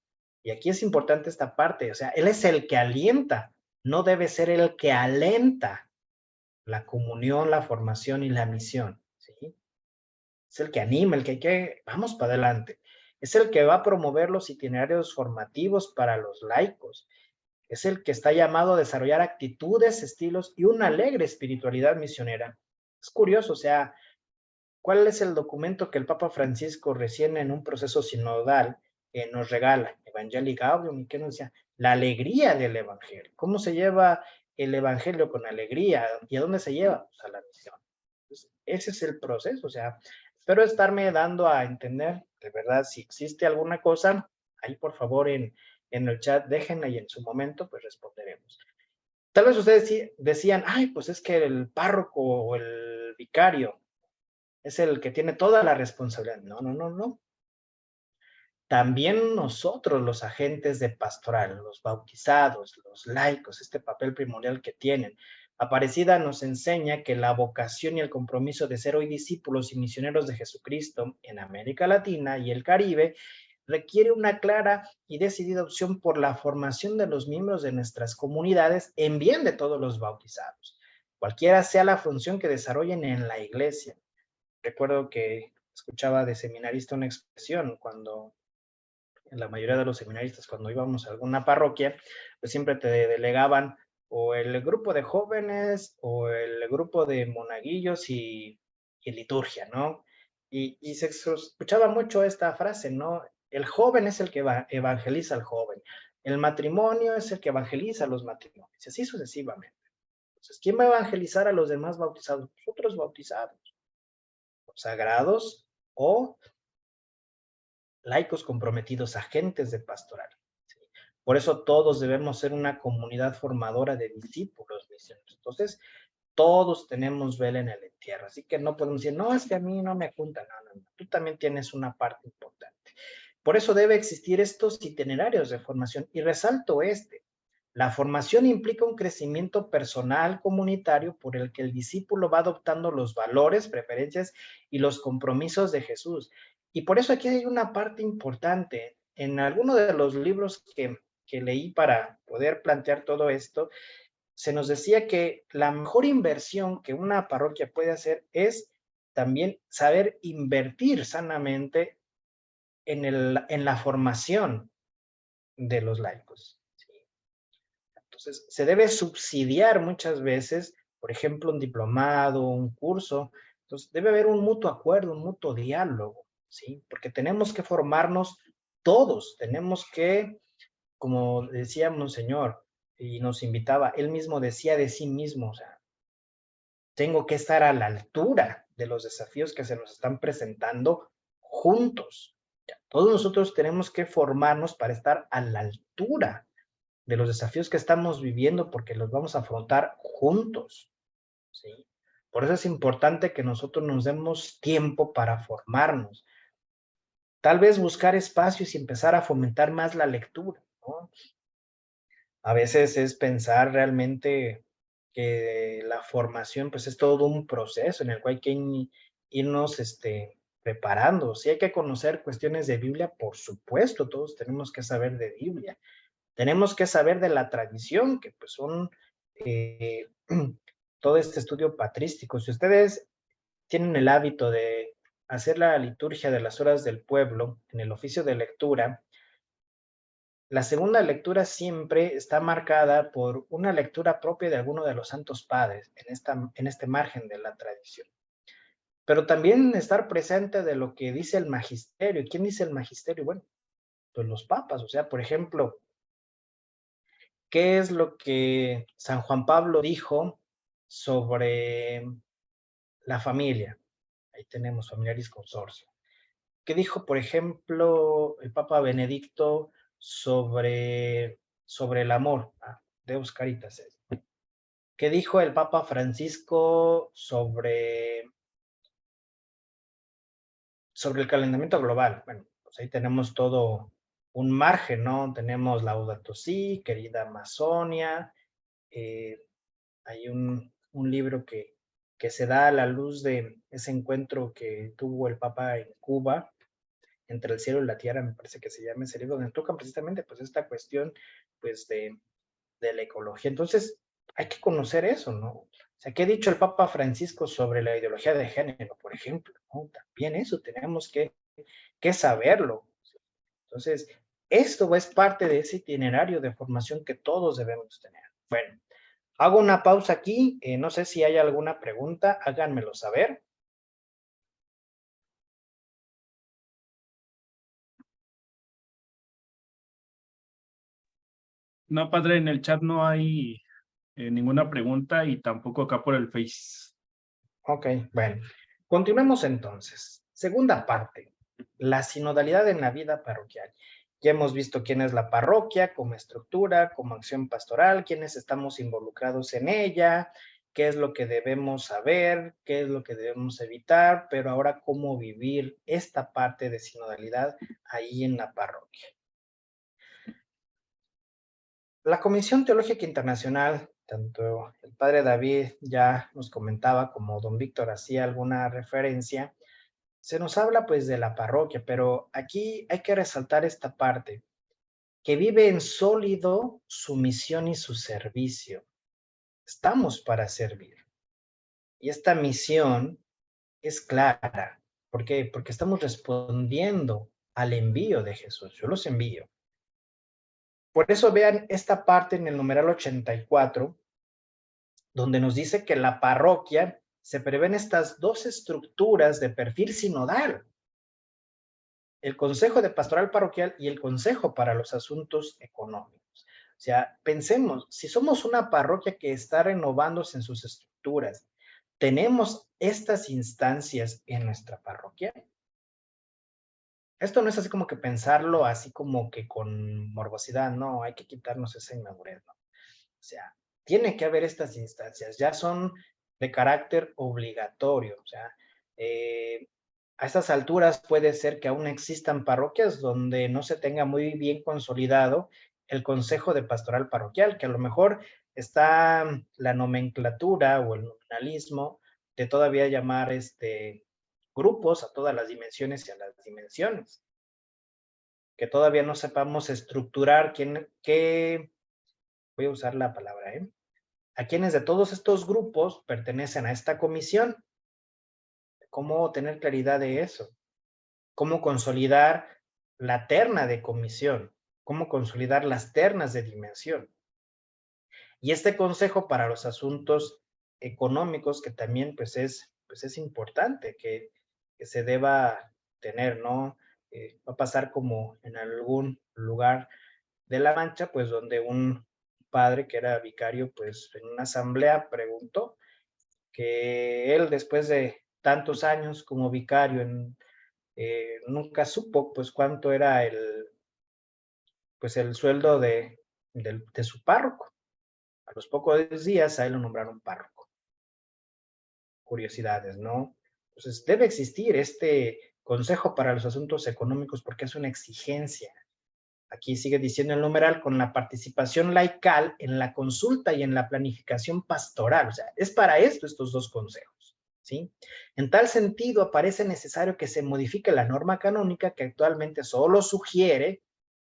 Y aquí es importante esta parte, o sea, él es el que alienta, no debe ser el que alenta la comunión, la formación y la misión, ¿sí? Es el que anima, el vamos para adelante. Es el que va a promover los itinerarios formativos para los laicos. Es el que está llamado a desarrollar actitudes, estilos y una alegre espiritualidad misionera. Es curioso, o sea, ¿cuál es el documento que el Papa Francisco recién en un proceso sinodal nos regala? Evangelii Gaudium, ¿y qué nos decía? La alegría del Evangelio. ¿Cómo se lleva el Evangelio con alegría? ¿Y a dónde se lleva? Pues a la misión. Entonces, ese es el proceso, o sea, espero estarme dando a entender, de verdad, si existe alguna cosa, ahí por favor en el chat déjenla y en su momento pues responderemos. Tal vez ustedes decían, ay, pues es que el párroco o el vicario es el que tiene toda la responsabilidad. No, no, no, no. También nosotros, los agentes de pastoral, los bautizados, los laicos, este papel primordial que tienen. Aparecida nos enseña que la vocación y el compromiso de ser hoy discípulos y misioneros de Jesucristo en América Latina y el Caribe requiere una clara y decidida opción por la formación de los miembros de nuestras comunidades en bien de todos los bautizados, cualquiera sea la función que desarrollen en la iglesia. Recuerdo que escuchaba de seminarista una expresión cuando la mayoría de los seminaristas, cuando íbamos a alguna parroquia, pues siempre te delegaban o el grupo de jóvenes o el grupo de monaguillos y liturgia, ¿no? Y se escuchaba mucho esta frase, ¿no? El joven es el que evangeliza al joven, el matrimonio es el que evangeliza a los matrimonios, y así sucesivamente. Entonces, ¿quién va a evangelizar a los demás bautizados? Nosotros bautizados, consagrados o laicos comprometidos, agentes de pastoral. ¿Sí? Por eso todos debemos ser una comunidad formadora de discípulos misioneros. Entonces, todos tenemos vela en el entierro, así que no podemos decir, no, es que a mí no me apunta, no, no, no, tú también tienes una parte importante. Por eso debe existir estos itinerarios de formación y resalto este. La formación implica un crecimiento personal comunitario por el que el discípulo va adoptando los valores, preferencias y los compromisos de Jesús. Y por eso aquí hay una parte importante. En alguno de los libros que leí para poder plantear todo esto, se nos decía que la mejor inversión que una parroquia puede hacer es también saber invertir sanamente en la formación de los laicos. ¿Sí? Entonces, se debe subsidiar muchas veces, por ejemplo, un diplomado, un curso. Entonces, debe haber un mutuo acuerdo, un mutuo diálogo, ¿sí? Porque tenemos que formarnos todos, tenemos que, como decía Monseñor, y nos invitaba, él mismo decía de sí mismo, o sea, tengo que estar a la altura de los desafíos que se nos están presentando juntos. Todos nosotros tenemos que formarnos para estar a la altura de los desafíos que estamos viviendo porque los vamos a afrontar juntos, ¿sí? Por eso es importante que nosotros nos demos tiempo para formarnos. Tal vez buscar espacios y empezar a fomentar más la lectura, ¿no? A veces es pensar realmente que la formación, pues, es todo un proceso en el cual hay que irnos, preparando. Sí hay que conocer cuestiones de Biblia, por supuesto, todos tenemos que saber de Biblia. Tenemos que saber de la tradición, que, pues, son, eh, todo este estudio patrístico. Si ustedes tienen el hábito de hacer la liturgia de las horas del pueblo en el oficio de lectura, la segunda lectura siempre está marcada por una lectura propia de alguno de los santos padres en este margen de la tradición. Pero también estar presente de lo que dice el magisterio. ¿Quién dice el magisterio? Bueno, pues los papas. O sea, por ejemplo, ¿qué es lo que San Juan Pablo dijo sobre la familia? Ahí tenemos familiaris consorcio. ¿Qué dijo, por ejemplo, el Papa Benedicto sobre el amor? Deus Caritas. ¿Qué dijo el Papa Francisco sobre el calentamiento global? Bueno, pues ahí tenemos todo un margen, ¿no? Tenemos Laudato Si, querida Amazonia, eh, hay un libro que se da a la luz de ese encuentro que tuvo el Papa en Cuba, entre el cielo y la tierra, me parece que se llama ese libro, donde tocan precisamente pues esta cuestión pues de la ecología. Entonces, hay que conocer eso, ¿no? O sea, ¿qué ha dicho el Papa Francisco sobre la ideología de género, por ejemplo? ¿No? También eso tenemos que saberlo. Entonces, esto es parte de ese itinerario de formación que todos debemos tener. Bueno, hago una pausa aquí, no sé si hay alguna pregunta, háganmelo saber. No, padre, en el chat no hay ninguna pregunta y tampoco acá por el Face. Ok, bueno, continuemos entonces. Segunda parte, la sinodalidad en la vida parroquial. Ya hemos visto quién es la parroquia como estructura, como acción pastoral, quiénes estamos involucrados en ella, qué es lo que debemos saber, qué es lo que debemos evitar, pero ahora cómo vivir esta parte de sinodalidad ahí en la parroquia. La Comisión Teológica Internacional, tanto el padre David ya nos comentaba como don Víctor hacía alguna referencia, se nos habla pues de la parroquia, pero aquí hay que resaltar esta parte, que vive en sólido su misión y su servicio. Estamos para servir. Y esta misión es clara. ¿Por qué? Porque estamos respondiendo al envío de Jesús. Yo los envío. Por eso vean esta parte en el numeral 84, donde nos dice que la parroquia se prevén estas dos estructuras de perfil sinodal: el Consejo de Pastoral Parroquial y el Consejo para los Asuntos Económicos. O sea, pensemos, si somos una parroquia que está renovándose en sus estructuras, ¿tenemos estas instancias en nuestra parroquia? Esto no es así como que pensarlo así como que con morbosidad, no, hay que quitarnos esa inmadurez, ¿no? O sea, tiene que haber estas instancias, ya son de carácter obligatorio, o sea, a estas alturas puede ser que aún existan parroquias donde no se tenga muy bien consolidado el consejo de pastoral parroquial, que a lo mejor está la nomenclatura o el nominalismo de todavía llamar grupos a todas las dimensiones y a las dimensiones, que todavía no sepamos estructurar voy a usar la palabra, a quienes de todos estos grupos pertenecen a esta comisión. ¿Cómo tener claridad de eso? ¿Cómo consolidar la terna de comisión? ¿Cómo consolidar las ternas de dimensión? Y este consejo para los asuntos económicos, que también pues es importante que se deba tener, ¿no? Va a pasar como en algún lugar de La Mancha, pues donde un padre que era vicario, pues en una asamblea preguntó, que él, después de tantos años como vicario, nunca supo pues cuánto era el sueldo de su párroco. A los pocos días a él lo nombraron párroco. Curiosidades, ¿no? Entonces debe existir este Consejo para los Asuntos Económicos porque es una exigencia. Aquí sigue diciendo el numeral, con la participación laical en la consulta y en la planificación pastoral. O sea, es para esto estos dos consejos, ¿sí? En tal sentido, parece necesario que se modifique la norma canónica que actualmente solo sugiere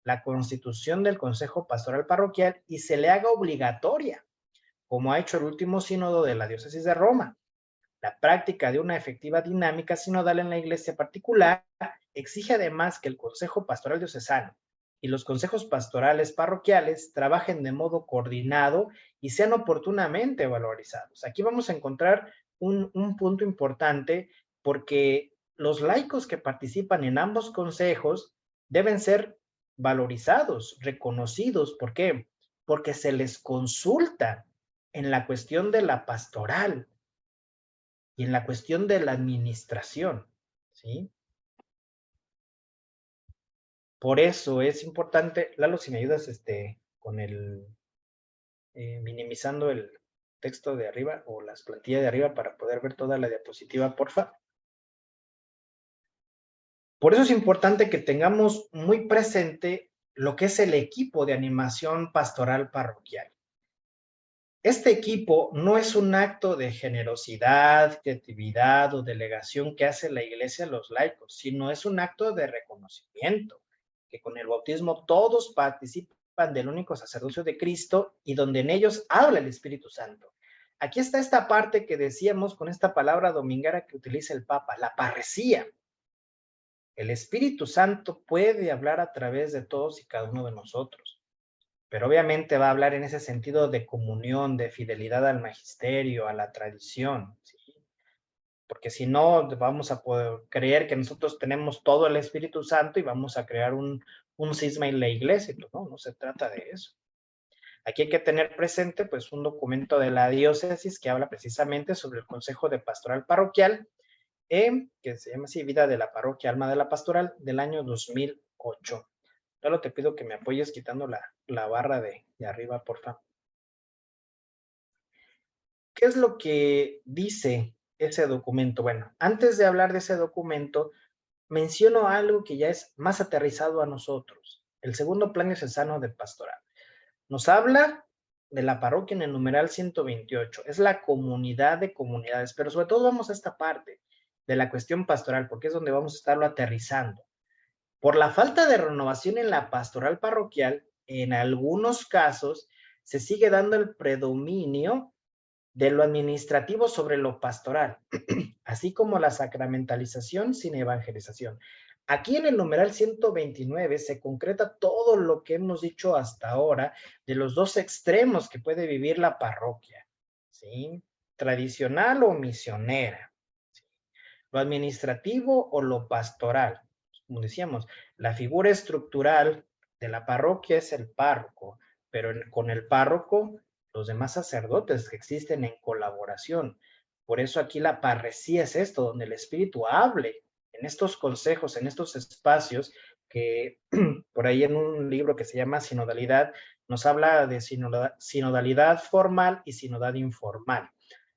la constitución del Consejo Pastoral Parroquial y se le haga obligatoria, como ha hecho el último sínodo de la Diócesis de Roma. La práctica de una efectiva dinámica sinodal en la iglesia particular exige además que el Consejo Pastoral Diocesano y los consejos pastorales parroquiales trabajen de modo coordinado y sean oportunamente valorizados. Aquí vamos a encontrar un punto importante porque los laicos que participan en ambos consejos deben ser valorizados, reconocidos. ¿Por qué? Porque se les consulta en la cuestión de la pastoral y en la cuestión de la administración, ¿sí? Por eso es importante, Lalo, si me ayudas con minimizando el texto de arriba o las plantillas de arriba para poder ver toda la diapositiva, porfa. Por eso es importante que tengamos muy presente lo que es el equipo de animación pastoral parroquial. Este equipo no es un acto de generosidad, creatividad o delegación que hace la iglesia a los laicos, sino es un acto de reconocimiento, que con el bautismo todos participan del único sacerdocio de Cristo y donde en ellos habla el Espíritu Santo. Aquí está esta parte que decíamos con esta palabra domingara que utiliza el Papa, la parresía. El Espíritu Santo puede hablar a través de todos y cada uno de nosotros, pero obviamente va a hablar en ese sentido de comunión, de fidelidad al magisterio, a la tradición, ¿sí? Porque si no, vamos a poder creer que nosotros tenemos todo el Espíritu Santo y vamos a crear un cisma en la iglesia, pues no se trata de eso. Aquí hay que tener presente pues un documento de la diócesis que habla precisamente sobre el Consejo de Pastoral Parroquial, que se llama así, Vida de la Parroquia, Alma de la Pastoral, del año 2008. Solo te pido que me apoyes quitando la barra de arriba, por favor. ¿Qué es lo que dice ese documento? Bueno, antes de hablar de ese documento, menciono algo que ya es más aterrizado a nosotros, el segundo plan diocesano de pastoral. Nos habla de la parroquia en el numeral 128, es la comunidad de comunidades, pero sobre todo vamos a esta parte de la cuestión pastoral, porque es donde vamos a estarlo aterrizando. Por la falta de renovación en la pastoral parroquial, en algunos casos se sigue dando el predominio de lo administrativo sobre lo pastoral, así como la sacramentalización sin evangelización. Aquí en el numeral 129 se concreta todo lo que hemos dicho hasta ahora de los dos extremos que puede vivir la parroquia, ¿sí? Tradicional o misionera, ¿sí? Lo administrativo o lo pastoral. Como decíamos, la figura estructural de la parroquia es el párroco, pero con el párroco los demás sacerdotes que existen en colaboración. Por eso aquí la parresía es esto, donde el Espíritu hable en estos consejos, en estos espacios, que por ahí en un libro que se llama Sinodalidad, nos habla de sinodalidad formal y sinodalidad informal.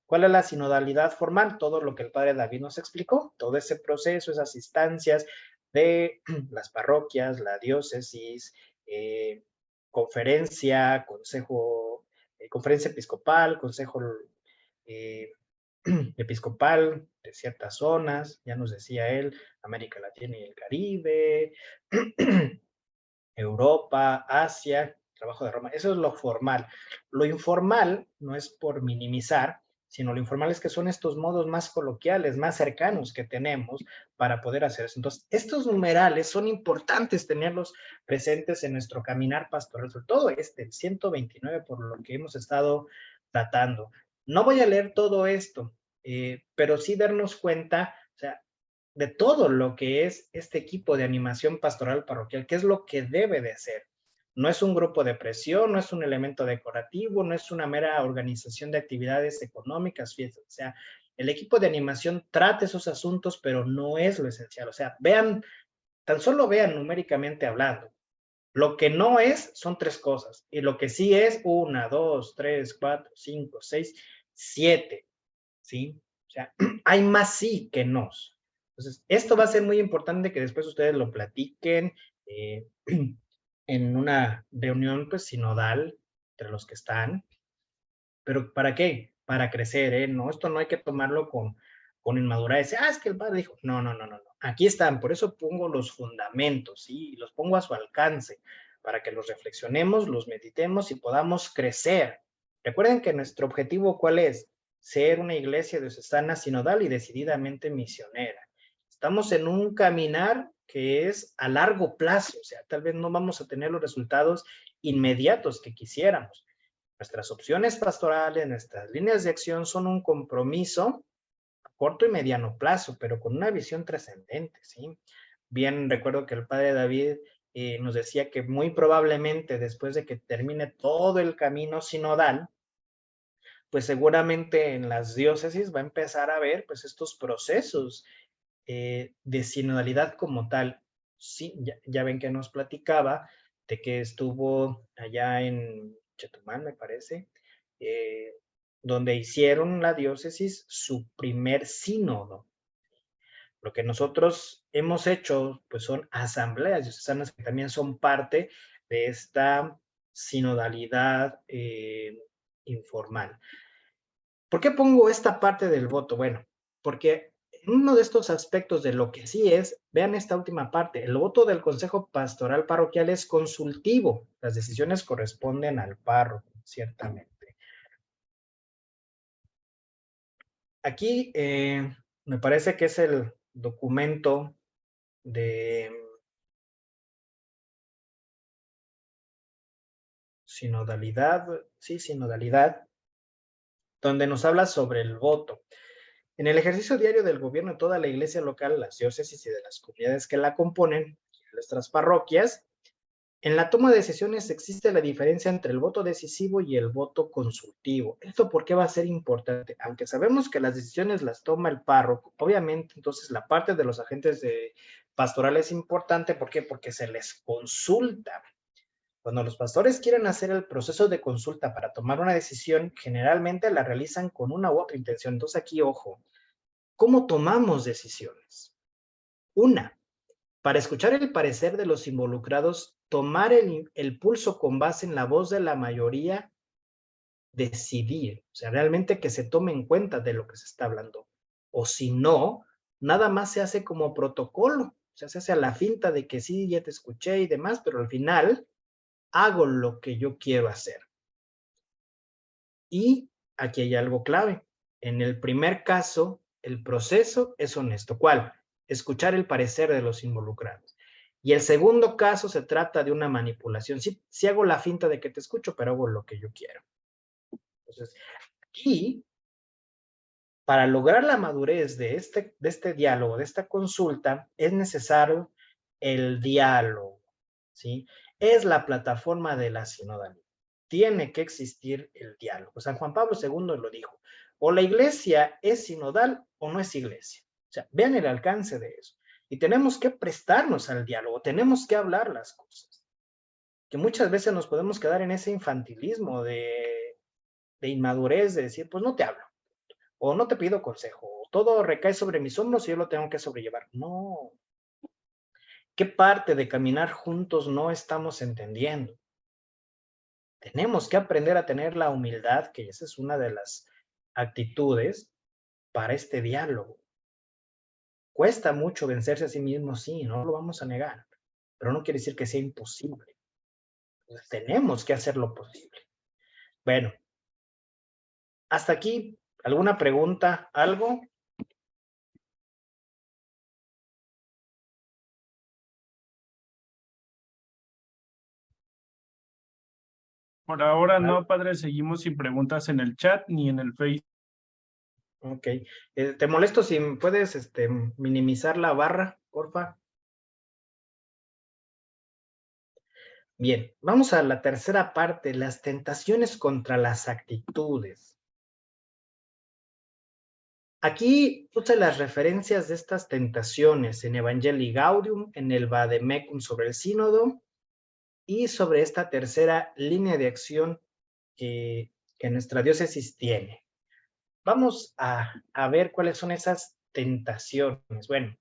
¿Cuál es la sinodalidad formal? Todo lo que el padre David nos explicó, todo ese proceso, esas instancias de las parroquias, la diócesis, conferencia, consejo, conferencia episcopal, consejo eh, episcopal de ciertas zonas, ya nos decía él, América Latina y el Caribe, Europa, Asia, trabajo de Roma, eso es lo formal. Lo informal no es por minimizar, sino lo informal es que son estos modos más coloquiales, más cercanos que tenemos para poder hacer eso. Entonces, estos numerales son importantes tenerlos presentes en nuestro caminar pastoral, sobre todo el 129, por lo que hemos estado tratando. No voy a leer todo esto, pero sí darnos cuenta, o sea, de todo lo que es este equipo de animación pastoral parroquial, qué es lo que debe de hacer. No es un grupo de presión, no es un elemento decorativo, no es una mera organización de actividades económicas, fiestas. O sea, el equipo de animación trata esos asuntos, pero no es lo esencial. O sea, vean, tan solo vean numéricamente hablando. Lo que no es son 3 cosas. Y lo que sí es 1, 2, 3, 4, 5, 6, 7. ¿Sí? O sea, hay más sí que no. Entonces, esto va a ser muy importante que después ustedes lo platiquen en una reunión pues sinodal entre los que están. ¿Pero para qué? Para crecer, ¿eh? No, esto no hay que tomarlo con inmadurez. Es que el padre dijo, no, no, no, no, no. Aquí están, por eso pongo los fundamentos, ¿sí? Y los pongo a su alcance, para que los reflexionemos, los meditemos y podamos crecer. Recuerden que nuestro objetivo, ¿cuál es? Ser una iglesia diocesana sinodal y decididamente misionera. Estamos en un caminar que es a largo plazo, o sea, tal vez no vamos a tener los resultados inmediatos que quisiéramos. Nuestras opciones pastorales, nuestras líneas de acción son un compromiso a corto y mediano plazo, pero con una visión trascendente, ¿sí? Bien, recuerdo que el padre David nos decía que muy probablemente después de que termine todo el camino sinodal, pues seguramente en las diócesis va a empezar a ver pues estos procesos de sinodalidad como tal. Sí, ya ven que nos platicaba de que estuvo allá en Chetumal, me parece, eh, donde hicieron la diócesis su primer sínodo. Lo que nosotros hemos hecho, pues son asambleas diocesanas que también son parte de esta sinodalidad informal. ¿Por qué pongo esta parte del voto? Bueno, porque uno de estos aspectos de lo que sí es, vean esta última parte, el voto del Consejo Pastoral Parroquial es consultivo, las decisiones corresponden al párroco, ciertamente. Aquí me parece que es el documento de sinodalidad, sí, sinodalidad, donde nos habla sobre el voto. En el ejercicio diario del gobierno de toda la iglesia local, las diócesis y de las comunidades que la componen, nuestras parroquias, en la toma de decisiones existe la diferencia entre el voto decisivo y el voto consultivo. ¿Esto por qué va a ser importante? Aunque sabemos que las decisiones las toma el párroco, obviamente entonces la parte de los agentes de pastoral es importante. ¿Por qué? Porque se les consulta. Cuando los pastores quieren hacer el proceso de consulta para tomar una decisión, generalmente la realizan con una u otra intención. Entonces aquí, ojo, ¿cómo tomamos decisiones? Una, para escuchar el parecer de los involucrados, tomar el pulso con base en la voz de la mayoría, decidir, o sea, realmente que se tome en cuenta de lo que se está hablando. O si no, nada más se hace como protocolo, o sea, se hace a la finta de que sí, ya te escuché y demás, pero al final hago lo que yo quiero hacer. Y aquí hay algo clave. En el primer caso, el proceso es honesto. ¿Cuál? Escuchar el parecer de los involucrados. Y el segundo caso se trata de una manipulación. Sí hago la finta de que te escucho, pero hago lo que yo quiero. Entonces, aquí, para lograr la madurez de este diálogo, de esta consulta, es necesario el diálogo, ¿sí? Es la plataforma de la sinodalidad. Tiene que existir el diálogo. San Juan Pablo II lo dijo. O la iglesia es sinodal o no es iglesia. O sea, vean el alcance de eso. Y tenemos que prestarnos al diálogo, tenemos que hablar las cosas. Que muchas veces nos podemos quedar en ese infantilismo de inmadurez, de decir, pues no te hablo, o no te pido consejo, o todo recae sobre mis hombros y yo lo tengo que sobrellevar. No. ¿Qué parte de caminar juntos no estamos entendiendo? Tenemos que aprender a tener la humildad, que esa es una de las actitudes para este diálogo. Cuesta mucho vencerse a sí mismo, sí, no lo vamos a negar, pero no quiere decir que sea imposible. Entonces, tenemos que hacer lo posible. Bueno, hasta aquí, ¿alguna pregunta? ¿Algo? Por ahora ¿Algo? no, padre, seguimos sin preguntas en el chat ni en el Face. Ok. Te molesto si puedes minimizar la barra, porfa. Bien, vamos a la tercera parte, las tentaciones contra las actitudes. Aquí puse las referencias de estas tentaciones en Evangelii Gaudium, en el Vademecum sobre el sínodo y sobre esta tercera línea de acción que nuestra diócesis tiene. Vamos a ver cuáles son esas tentaciones. Bueno,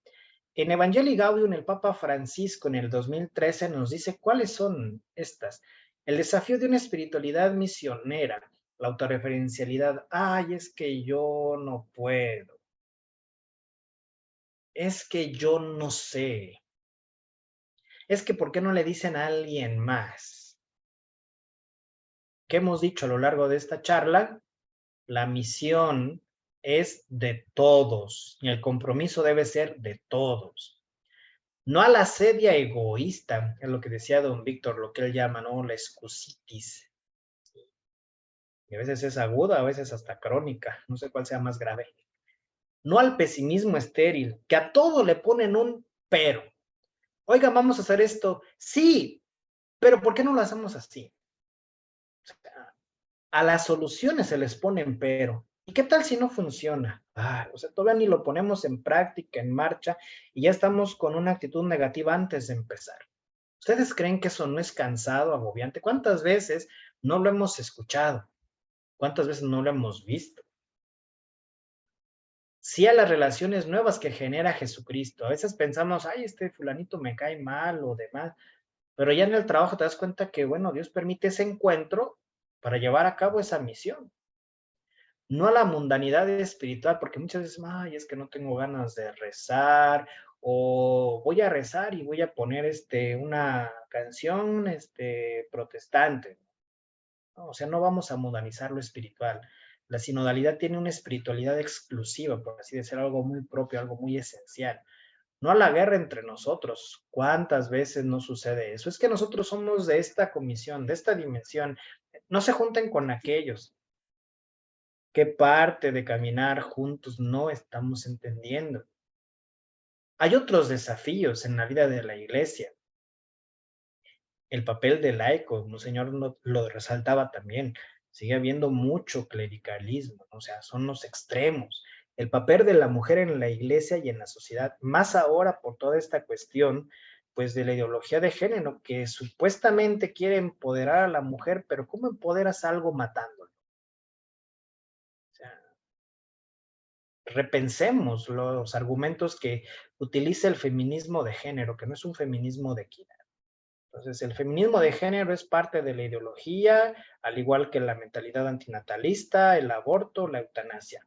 en Evangelii Gaudium, el Papa Francisco en el 2013 nos dice cuáles son estas. El desafío de una espiritualidad misionera, la autorreferencialidad. Ay, es que yo no puedo. Es que yo no sé. Es que ¿por qué no le dicen a alguien más? ¿Qué hemos dicho a lo largo de esta charla? La misión es de todos y el compromiso debe ser de todos. No a la sedia egoísta, es lo que decía don Víctor, lo que él llama, ¿no? La excusitis. Y a veces es aguda, a veces hasta crónica, no sé cuál sea más grave. No al pesimismo estéril, que a todo le ponen un pero. Oiga, vamos a hacer esto. Sí, pero ¿por qué no lo hacemos así? O sea, a las soluciones se les ponen pero. ¿Y qué tal si no funciona? O sea, todavía ni lo ponemos en práctica, en marcha, y ya estamos con una actitud negativa antes de empezar. ¿Ustedes creen que eso no es cansado, agobiante? ¿Cuántas veces no lo hemos escuchado? ¿Cuántas veces no lo hemos visto? Sí a las relaciones nuevas que genera Jesucristo. A veces pensamos, ay, este fulanito me cae mal o demás, pero ya en el trabajo te das cuenta que, bueno, Dios permite ese encuentro para llevar a cabo esa misión. No a la mundanidad espiritual, porque muchas veces, ay, es que no tengo ganas de rezar, o voy a rezar y voy a poner una canción protestante. ¿No? O sea, no vamos a mundanizar lo espiritual. La sinodalidad tiene una espiritualidad exclusiva, por así decirlo, algo muy propio, algo muy esencial. No a la guerra entre nosotros. ¿Cuántas veces no sucede eso? Es que nosotros somos de esta comisión, de esta dimensión. No se junten con aquellos. ¿Qué parte de caminar juntos no estamos entendiendo? Hay otros desafíos en la vida de la iglesia. El papel del laico, Monseñor lo resaltaba también. Sigue habiendo mucho clericalismo, o sea, son los extremos. El papel de la mujer en la iglesia y en la sociedad, más ahora por toda esta cuestión, pues de la ideología de género, que supuestamente quiere empoderar a la mujer, pero ¿cómo empoderas algo matándolo? O sea, repensemos los argumentos que utiliza el feminismo de género, que no es un feminismo de equidad. Entonces, el feminismo de género es parte de la ideología, al igual que la mentalidad antinatalista, el aborto, la eutanasia.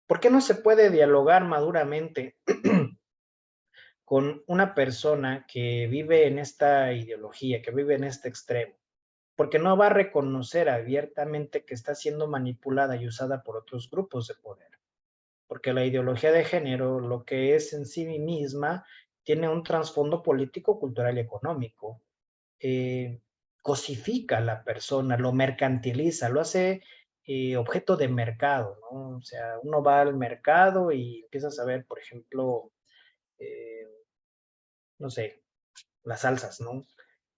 ¿Por qué no se puede dialogar maduramente con una persona que vive en esta ideología, que vive en este extremo? Porque no va a reconocer abiertamente que está siendo manipulada y usada por otros grupos de poder. Porque la ideología de género, lo que es en sí misma, tiene un trasfondo político, cultural y económico. eh, Cosifica a la persona, lo mercantiliza, lo hace objeto de mercado, ¿no? O sea, uno va al mercado y empiezas a ver, por ejemplo, eh, no sé, las salsas, ¿no?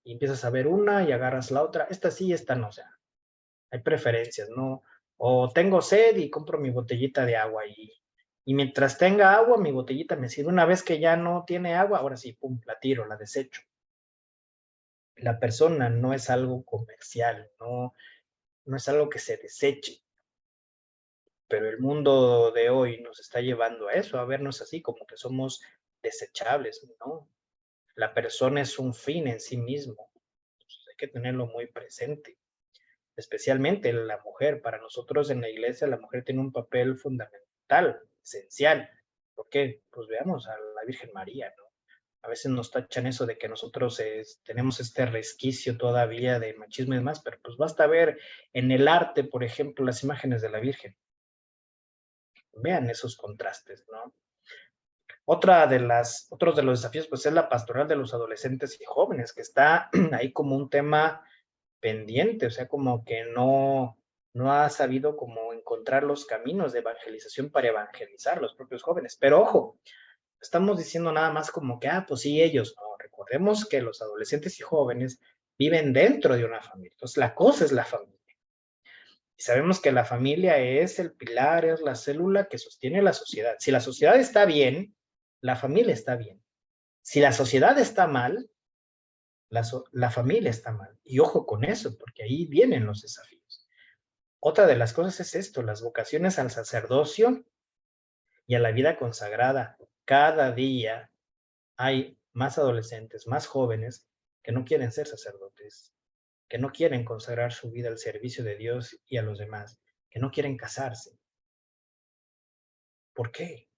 Y empiezas a ver una y agarras la otra, esta sí, esta no, o sea, hay preferencias, ¿no? O tengo sed y compro mi botellita de agua y mientras tenga agua, mi botellita me sirve. Una vez que ya no tiene agua, ahora sí, pum, la tiro, la desecho. La persona no es algo comercial, no es algo que se deseche, pero el mundo de hoy nos está llevando a eso, a vernos así como que somos desechables, ¿no? La persona es un fin en sí mismo, entonces hay que tenerlo muy presente, especialmente la mujer. Para nosotros en la iglesia la mujer tiene un papel fundamental, esencial. ¿Por qué? Pues veamos a la Virgen María, ¿no? A veces nos tachan eso de que nosotros tenemos este resquicio todavía de machismo y demás, pero pues basta ver en el arte, por ejemplo, las imágenes de la Virgen. Vean esos contrastes, ¿no? Otros de los desafíos, pues es la pastoral de los adolescentes y jóvenes, que está ahí como un tema pendiente, o sea, como que no ha sabido como encontrar los caminos de evangelización para evangelizar a los propios jóvenes. Pero ojo, estamos diciendo nada más como que, pues sí, ellos, no, recordemos que los adolescentes y jóvenes viven dentro de una familia. Entonces, la cosa es la familia. Y sabemos que la familia es el pilar, es la célula que sostiene la sociedad. Si la sociedad está bien, la familia está bien. Si la sociedad está mal, la familia está mal. Y ojo con eso, porque ahí vienen los desafíos. Otra de las cosas es esto, las vocaciones al sacerdocio y a la vida consagrada. Cada día hay más adolescentes, más jóvenes que no quieren ser sacerdotes, que no quieren consagrar su vida al servicio de Dios y a los demás, que no quieren casarse. ¿Por qué?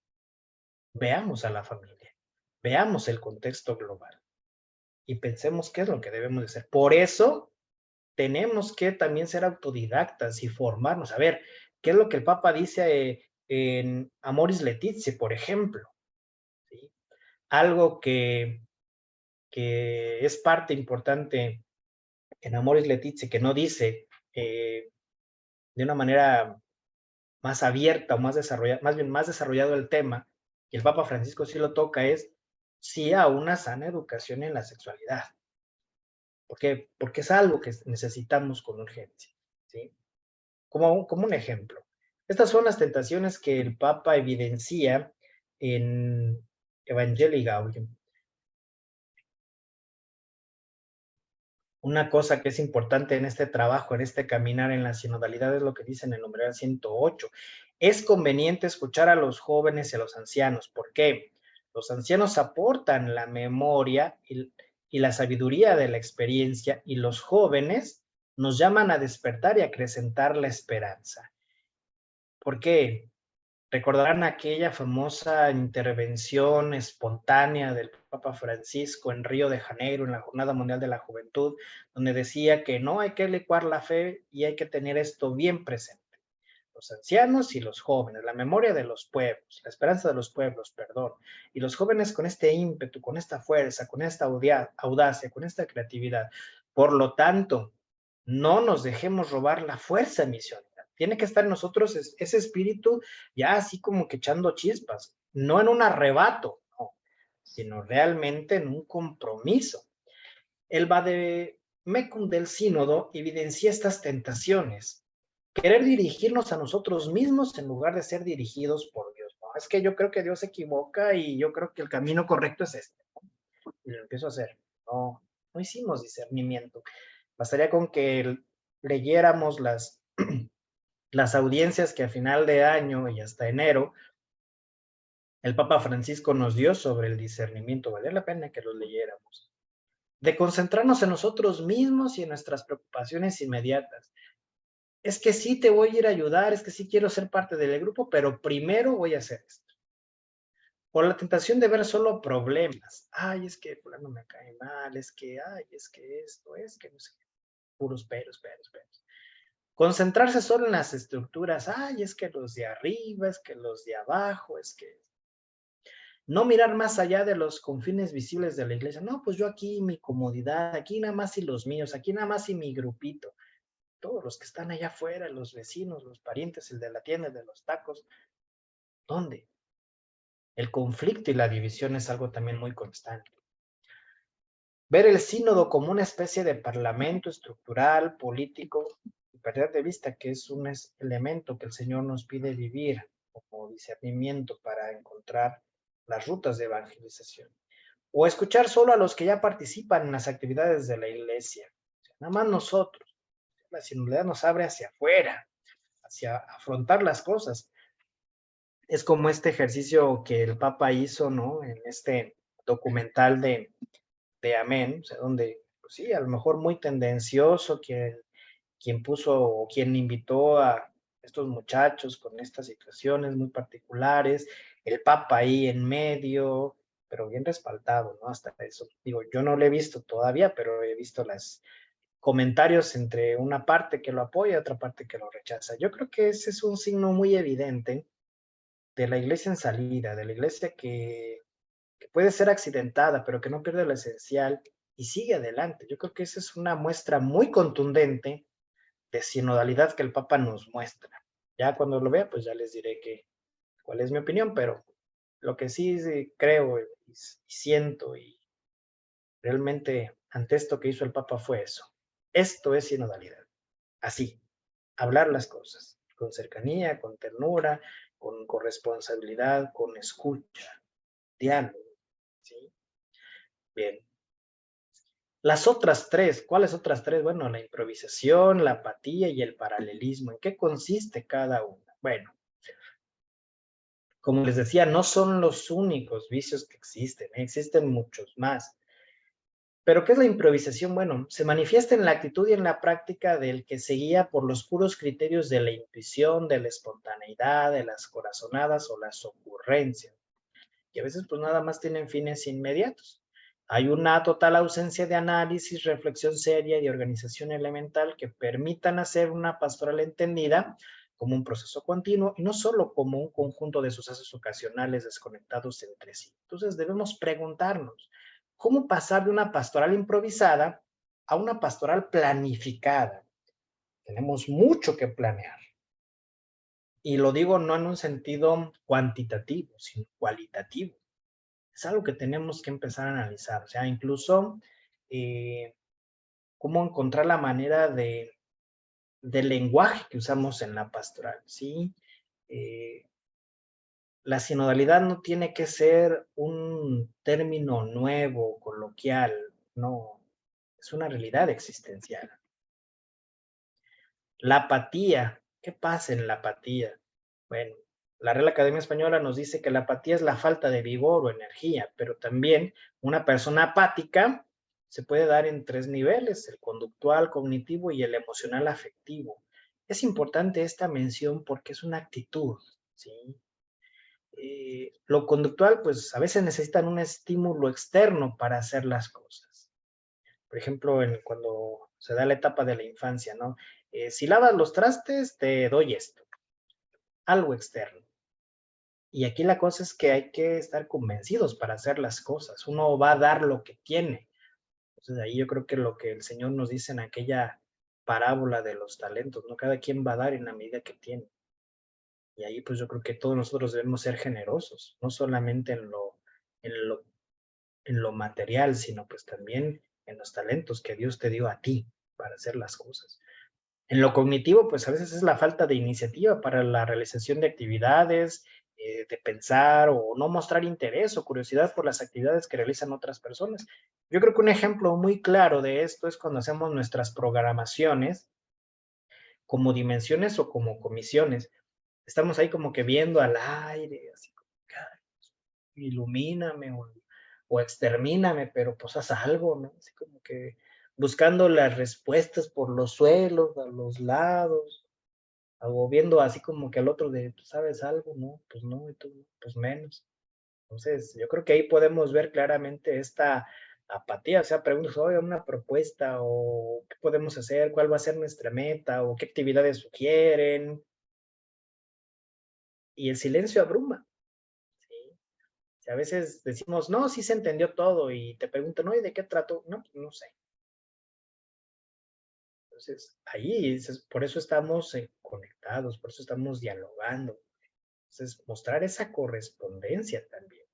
Veamos a la familia, veamos el contexto global y pensemos qué es lo que debemos de hacer. Por eso tenemos que también ser autodidactas y formarnos. A ver, ¿qué es lo que el Papa dice en Amoris Laetitia, por ejemplo? ¿Sí? Algo que es parte importante en Amoris Laetitia, que no dice de una manera más abierta o más desarrollada, más bien más desarrollado el tema, y el Papa Francisco sí lo toca, es sí a una sana educación en la sexualidad. ¿Por qué? Porque es algo que necesitamos con urgencia, ¿sí? Como un ejemplo. Estas son las tentaciones que el Papa evidencia en Evangelii Gaudium. Una cosa que es importante en este trabajo, en este caminar en la sinodalidad, es lo que dice en el numeral 108. Es conveniente escuchar a los jóvenes y a los ancianos. ¿Por qué? Los ancianos aportan la memoria y la sabiduría de la experiencia, y los jóvenes nos llaman a despertar y a acrecentar la esperanza. ¿Por qué? Recordarán aquella famosa intervención espontánea del Papa Francisco en Río de Janeiro, en la Jornada Mundial de la Juventud, donde decía que no hay que licuar la fe y hay que tener esto bien presente. Los ancianos y los jóvenes, la memoria de los pueblos, la esperanza de los pueblos, perdón, y los jóvenes con este ímpetu, con esta fuerza, con esta audacia, con esta creatividad. Por lo tanto, no nos dejemos robar la fuerza misionera. Tiene que estar en nosotros ese espíritu ya así como que echando chispas, no en un arrebato, no, sino realmente en un compromiso. El vademecum del sínodo evidencia estas tentaciones. Querer dirigirnos a nosotros mismos en lugar de ser dirigidos por Dios. No, es que yo creo que Dios se equivoca y yo creo que el camino correcto es este. Y lo empiezo a hacer. No, no hicimos discernimiento. Bastaría con que leyéramos las audiencias que a final de año y hasta enero el Papa Francisco nos dio sobre el discernimiento. Valía la pena que los leyéramos. De concentrarnos en nosotros mismos y en nuestras preocupaciones inmediatas. Es que sí te voy a ir a ayudar, es que sí quiero ser parte del grupo, pero primero voy a hacer esto. Por la tentación de ver solo problemas. Ay, es que no me cae mal, es que, ay, es que esto, es que no sé, puros peros. Concentrarse solo en las estructuras. Ay, es que los de arriba, es que los de abajo, es que no mirar más allá de los confines visibles de la iglesia. No, pues yo aquí mi comodidad, aquí nada más y los míos, aquí nada más y mi grupito. Todos los que están allá afuera, los vecinos, los parientes, el de la tienda, el de los tacos. ¿Dónde? El conflicto y la división es algo también muy constante. Ver el sínodo como una especie de parlamento estructural, político, y perder de vista que es un elemento que el Señor nos pide vivir como discernimiento para encontrar las rutas de evangelización. O escuchar solo a los que ya participan en las actividades de la iglesia. O sea, nada más nosotros. La sinodalidad nos abre hacia afuera, hacia afrontar las cosas. Es como este ejercicio que el Papa hizo, ¿no? En este documental de Amén, o sea, donde, pues sí, a lo mejor muy tendencioso, quien puso o quien invitó a estos muchachos con estas situaciones muy particulares, el Papa ahí en medio, pero bien respaldado, ¿no? Hasta eso. Digo, yo no lo he visto todavía, pero he visto los comentarios entre una parte que lo apoya y otra parte que lo rechaza. Yo creo que ese es un signo muy evidente de la iglesia en salida, de la iglesia que puede ser accidentada, pero que no pierde lo esencial y sigue adelante. Yo creo que esa es una muestra muy contundente de sinodalidad que el Papa nos muestra. Ya cuando lo vea, pues ya les diré cuál es mi opinión, pero lo que sí creo y siento y realmente ante esto que hizo el Papa fue eso. Esto es sinodalidad. Así, hablar las cosas, con cercanía, con ternura, con corresponsabilidad, con escucha, diálogo, ¿sí? Bien. Las otras tres, ¿cuáles otras tres? Bueno, la improvisación, la apatía y el paralelismo. ¿En qué consiste cada una? Bueno, como les decía, no son los únicos vicios que existen, existen muchos más. Pero ¿qué es la improvisación? Bueno, se manifiesta en la actitud y en la práctica del que se guía por los puros criterios de la intuición, de la espontaneidad, de las corazonadas o las ocurrencias. Y a veces pues nada más tienen fines inmediatos. Hay una total ausencia de análisis, reflexión seria y organización elemental que permitan hacer una pastoral entendida como un proceso continuo y no solo como un conjunto de sucesos ocasionales desconectados entre sí. Entonces debemos preguntarnos, ¿cómo pasar de una pastoral improvisada a una pastoral planificada? Tenemos mucho que planear. Y lo digo no en un sentido cuantitativo, sino cualitativo. Es algo que tenemos que empezar a analizar, o sea, incluso cómo encontrar la manera del lenguaje que usamos en la pastoral, ¿sí? La sinodalidad no tiene que ser un término nuevo, coloquial, no, es una realidad existencial. La apatía, ¿qué pasa en la apatía? Bueno, la Real Academia Española nos dice que la apatía es la falta de vigor o energía, pero también una persona apática se puede dar en tres niveles, el conductual, cognitivo y el emocional afectivo. Es importante esta mención porque es una actitud, ¿sí? Lo conductual, pues a veces necesitan un estímulo externo para hacer las cosas. Por ejemplo, cuando se da la etapa de la infancia, ¿no? Si lavas los trastes, te doy esto, algo externo. Y aquí la cosa es que hay que estar convencidos para hacer las cosas. Uno va a dar lo que tiene. Entonces ahí yo creo que lo que el Señor nos dice en aquella parábola de los talentos, ¿no? Cada quien va a dar en la medida que tiene. Y ahí pues yo creo que todos nosotros debemos ser generosos, no solamente en lo, en lo material, sino pues también en los talentos que Dios te dio a ti para hacer las cosas. En lo cognitivo, pues a veces es la falta de iniciativa para la realización de actividades, de pensar o no mostrar interés o curiosidad por las actividades que realizan otras personas. Yo creo que un ejemplo muy claro de esto es cuando hacemos nuestras programaciones como dimensiones o como comisiones. Estamos ahí como que viendo al aire, así como, ilumíname o extermíname, pero pues haz algo, ¿no? Así como que buscando las respuestas por los suelos, a los lados, o viendo así como que al otro de, ¿tú sabes algo? No, pues no, y tú, pues menos. Entonces, yo creo que ahí podemos ver claramente esta apatía, o sea, preguntas, oye, una propuesta, o qué podemos hacer, cuál va a ser nuestra meta, o qué actividades sugieren, y el silencio abruma, ¿sí? A veces decimos, no, sí se entendió todo, y te preguntan, no, ¿y de qué trato? No, pues no sé. Entonces, ahí, por eso estamos conectados, por eso estamos dialogando. Entonces, mostrar esa correspondencia también.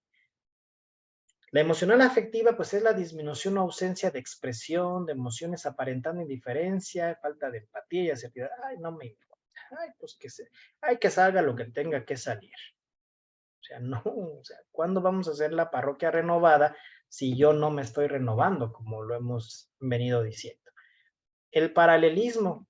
La emocional afectiva, pues es la disminución o ausencia de expresión, de emociones aparentando indiferencia, falta de empatía y asertividad. Ay, no me importa. Ay, pues ay, que salga lo que tenga que salir. O sea, no, o sea, ¿cuándo vamos a hacer la parroquia renovada si yo no me estoy renovando, como lo hemos venido diciendo? El paralelismo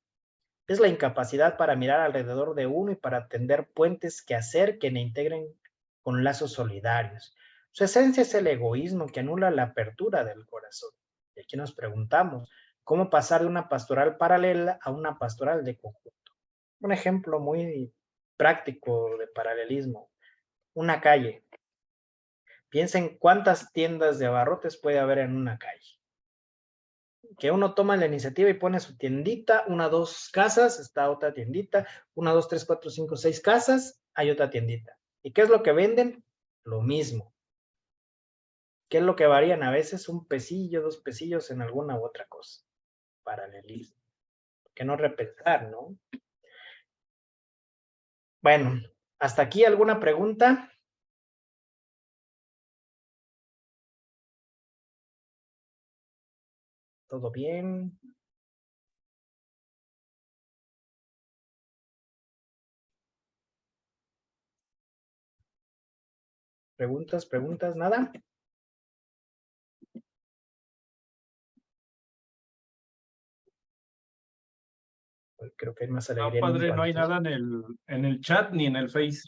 es la incapacidad para mirar alrededor de uno y para tender puentes que acerquen e integren con lazos solidarios. Su esencia es el egoísmo que anula la apertura del corazón. Y aquí nos preguntamos, ¿cómo pasar de una pastoral paralela a una pastoral de conjunto? Un ejemplo muy práctico de paralelismo, una calle. Piensen cuántas tiendas de abarrotes puede haber en una calle. Que uno toma la iniciativa y pone su tiendita, una, dos casas, está otra tiendita, una, dos, tres, cuatro, cinco, seis casas, hay otra tiendita. ¿Y qué es lo que venden? Lo mismo. ¿Qué es lo que varían? A veces un pesillo, dos pesillos en alguna u otra cosa. Paralelismo. Que no repensar, ¿no? Bueno, hasta aquí alguna pregunta. ¿Todo bien? ¿Preguntas? ¿Nada? Creo que hay más No, alegría en un padre, no hay panteón. nada en el chat ni en el Face.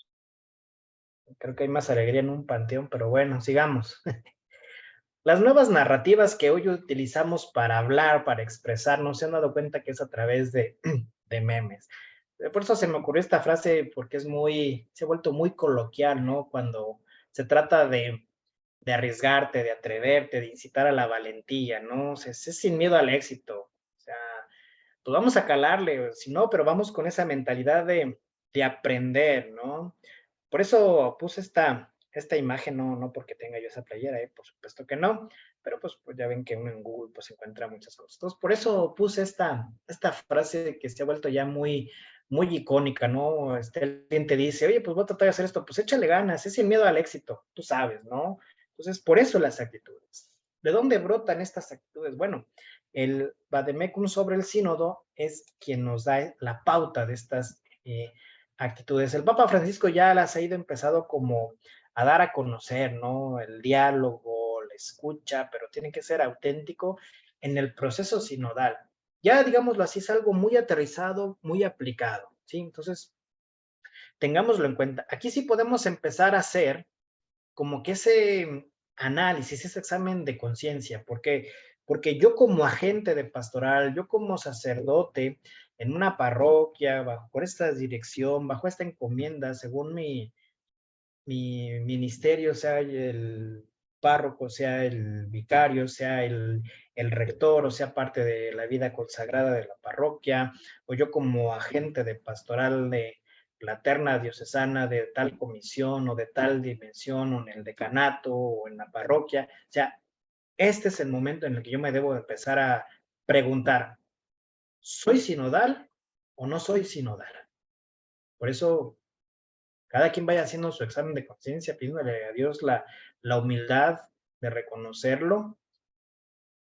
Creo que hay más alegría en un panteón, pero bueno, sigamos. Las nuevas narrativas que hoy utilizamos para hablar, para expresarnos, se han dado cuenta que es a través de, de memes. Por eso se me ocurrió esta frase porque se ha vuelto muy coloquial, ¿no? Cuando se trata de arriesgarte, de atreverte, de incitar a la valentía, ¿no? O sea, es sin miedo al éxito. O sea, pues vamos a calarle, si no, pero vamos con esa mentalidad de aprender, ¿no? Por eso puse esta imagen, no porque tenga yo esa playera, por supuesto que no, pero pues ya ven que uno en Google pues encuentra muchas cosas. Entonces, por eso puse esta frase que se ha vuelto ya muy icónica, ¿no? Alguien te dice, oye, pues voy a tratar de hacer esto, pues échale ganas, es sin miedo al éxito, tú sabes, ¿no? Entonces, por eso las actitudes. ¿De dónde brotan estas actitudes? Bueno, el Vademecum sobre el sínodo es quien nos da la pauta de estas actitudes. El Papa Francisco ya las ha ido empezado como a dar a conocer, ¿no? El diálogo, la escucha, pero tiene que ser auténtico en el proceso sinodal. Ya, digámoslo así, es algo muy aterrizado, muy aplicado, ¿sí? Entonces, tengámoslo en cuenta. Aquí sí podemos empezar a hacer como que ese análisis, ese examen de conciencia. ¿Por qué? Porque yo como agente de pastoral, yo como sacerdote en una parroquia, por esta dirección, bajo esta encomienda, según mi ministerio, sea el párroco, sea el vicario, sea el rector, o sea parte de la vida consagrada de la parroquia, o yo como agente de pastoral de la terna diocesana de tal comisión o de tal dimensión, o en el decanato o en la parroquia. O sea, este es el momento en el que yo me debo empezar a preguntar, ¿soy sinodal o no soy sinodal? Por eso cada quien vaya haciendo su examen de conciencia, pidiéndole a Dios la humildad de reconocerlo,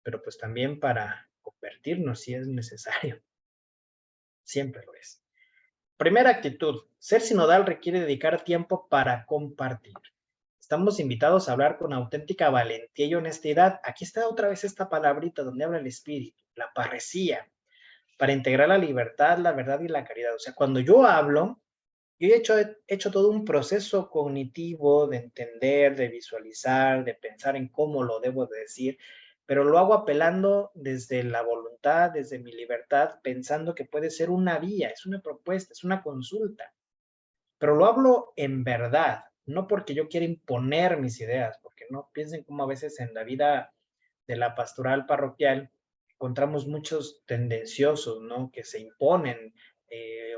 pero pues también para convertirnos si es necesario. Siempre lo es. Primera actitud, ser sinodal requiere dedicar tiempo para compartir. Estamos invitados a hablar con auténtica valentía y honestidad. Aquí está otra vez esta palabrita donde habla el Espíritu, la parresía, para integrar la libertad, la verdad y la caridad. O sea, cuando yo hablo, yo he hecho todo un proceso cognitivo de entender, de visualizar, de pensar en cómo lo debo de decir, pero lo hago apelando desde la voluntad, desde mi libertad, pensando que puede ser una vía, es una propuesta, es una consulta, pero lo hablo en verdad, no porque yo quiera imponer mis ideas, porque no piensen como a veces en la vida de la pastoral parroquial encontramos muchos tendenciosos, ¿no? Que se imponen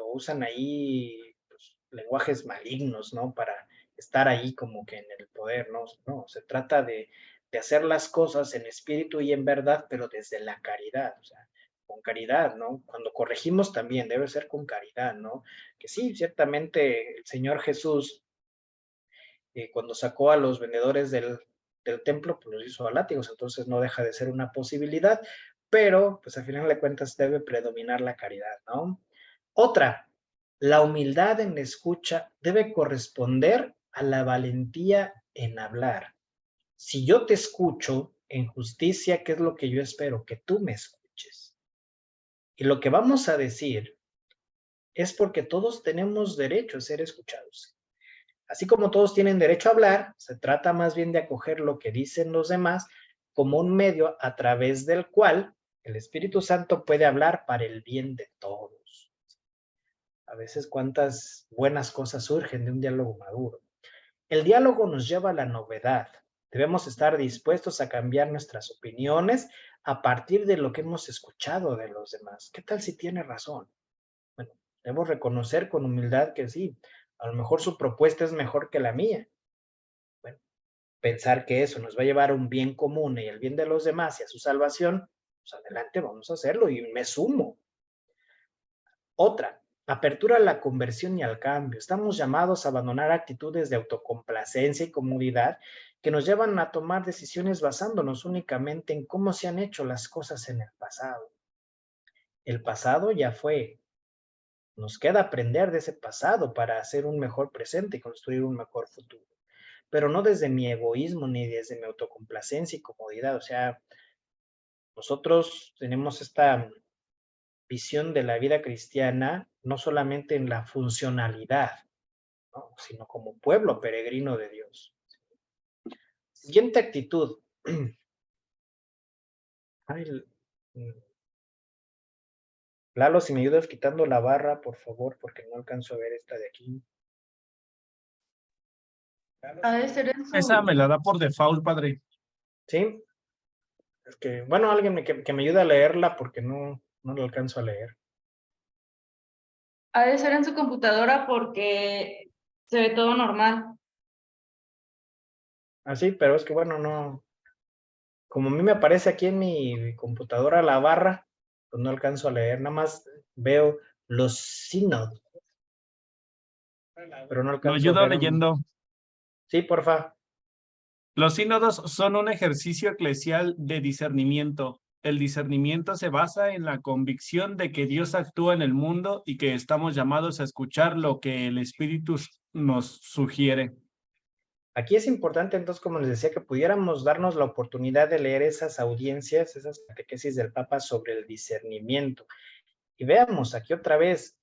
o usan ahí pues, lenguajes malignos, ¿no? Para estar ahí como que en el poder, ¿no? No, se trata de hacer las cosas en espíritu y en verdad, pero desde la caridad, o sea, con caridad, ¿no? Cuando corregimos también debe ser con caridad, ¿no? Que sí, ciertamente el Señor Jesús, cuando sacó a los vendedores del templo, pues los hizo a látigos, entonces no deja de ser una posibilidad, pero pues al final de cuentas debe predominar la caridad, ¿no? Otra, la humildad en la escucha debe corresponder a la valentía en hablar. Si yo te escucho en justicia, ¿qué es lo que yo espero? Que tú me escuches. Y lo que vamos a decir es porque todos tenemos derecho a ser escuchados. Así como todos tienen derecho a hablar, se trata más bien de acoger lo que dicen los demás como un medio a través del cual el Espíritu Santo puede hablar para el bien de todos. A veces cuántas buenas cosas surgen de un diálogo maduro. El diálogo nos lleva a la novedad. Debemos estar dispuestos a cambiar nuestras opiniones a partir de lo que hemos escuchado de los demás. ¿Qué tal si tiene razón? Bueno, debemos reconocer con humildad que sí, a lo mejor su propuesta es mejor que la mía. Bueno, pensar que eso nos va a llevar a un bien común y el bien de los demás y a su salvación, pues adelante, vamos a hacerlo y me sumo. Otra, apertura a la conversión y al cambio. Estamos llamados a abandonar actitudes de autocomplacencia y comodidad que nos llevan a tomar decisiones basándonos únicamente en cómo se han hecho las cosas en el pasado. El pasado ya fue. Nos queda aprender de ese pasado para hacer un mejor presente y construir un mejor futuro. Pero no desde mi egoísmo ni desde mi autocomplacencia y comodidad. O sea, nosotros tenemos esta visión de la vida cristiana no solamente en la funcionalidad, ¿no? Sino como pueblo peregrino de Dios. Siguiente actitud. Ay, Lalo, si me ayudas quitando la barra, por favor, porque no alcanzo a ver esta de aquí. Ha de ser en Esa me su, la da por default, padre. ¿Sí? Es que, bueno, alguien que me ayude a leerla porque no lo alcanzo a leer. ha de ser en su computadora porque se ve todo normal. Así, pero es que, bueno, no. Como a mí me aparece aquí en mi computadora la barra, pues no alcanzo a leer. Nada más veo los sínodos, pero no Lo alcanzo a ayudo ver. leyendo. Sí, porfa. Los sínodos son un ejercicio eclesial de discernimiento. El discernimiento se basa en la convicción de que Dios actúa en el mundo y que estamos llamados a escuchar lo que el Espíritu nos sugiere. Aquí es importante, entonces, como les decía, que pudiéramos darnos la oportunidad de leer esas audiencias, esas catequesis del Papa sobre el discernimiento. Y veamos aquí otra vez,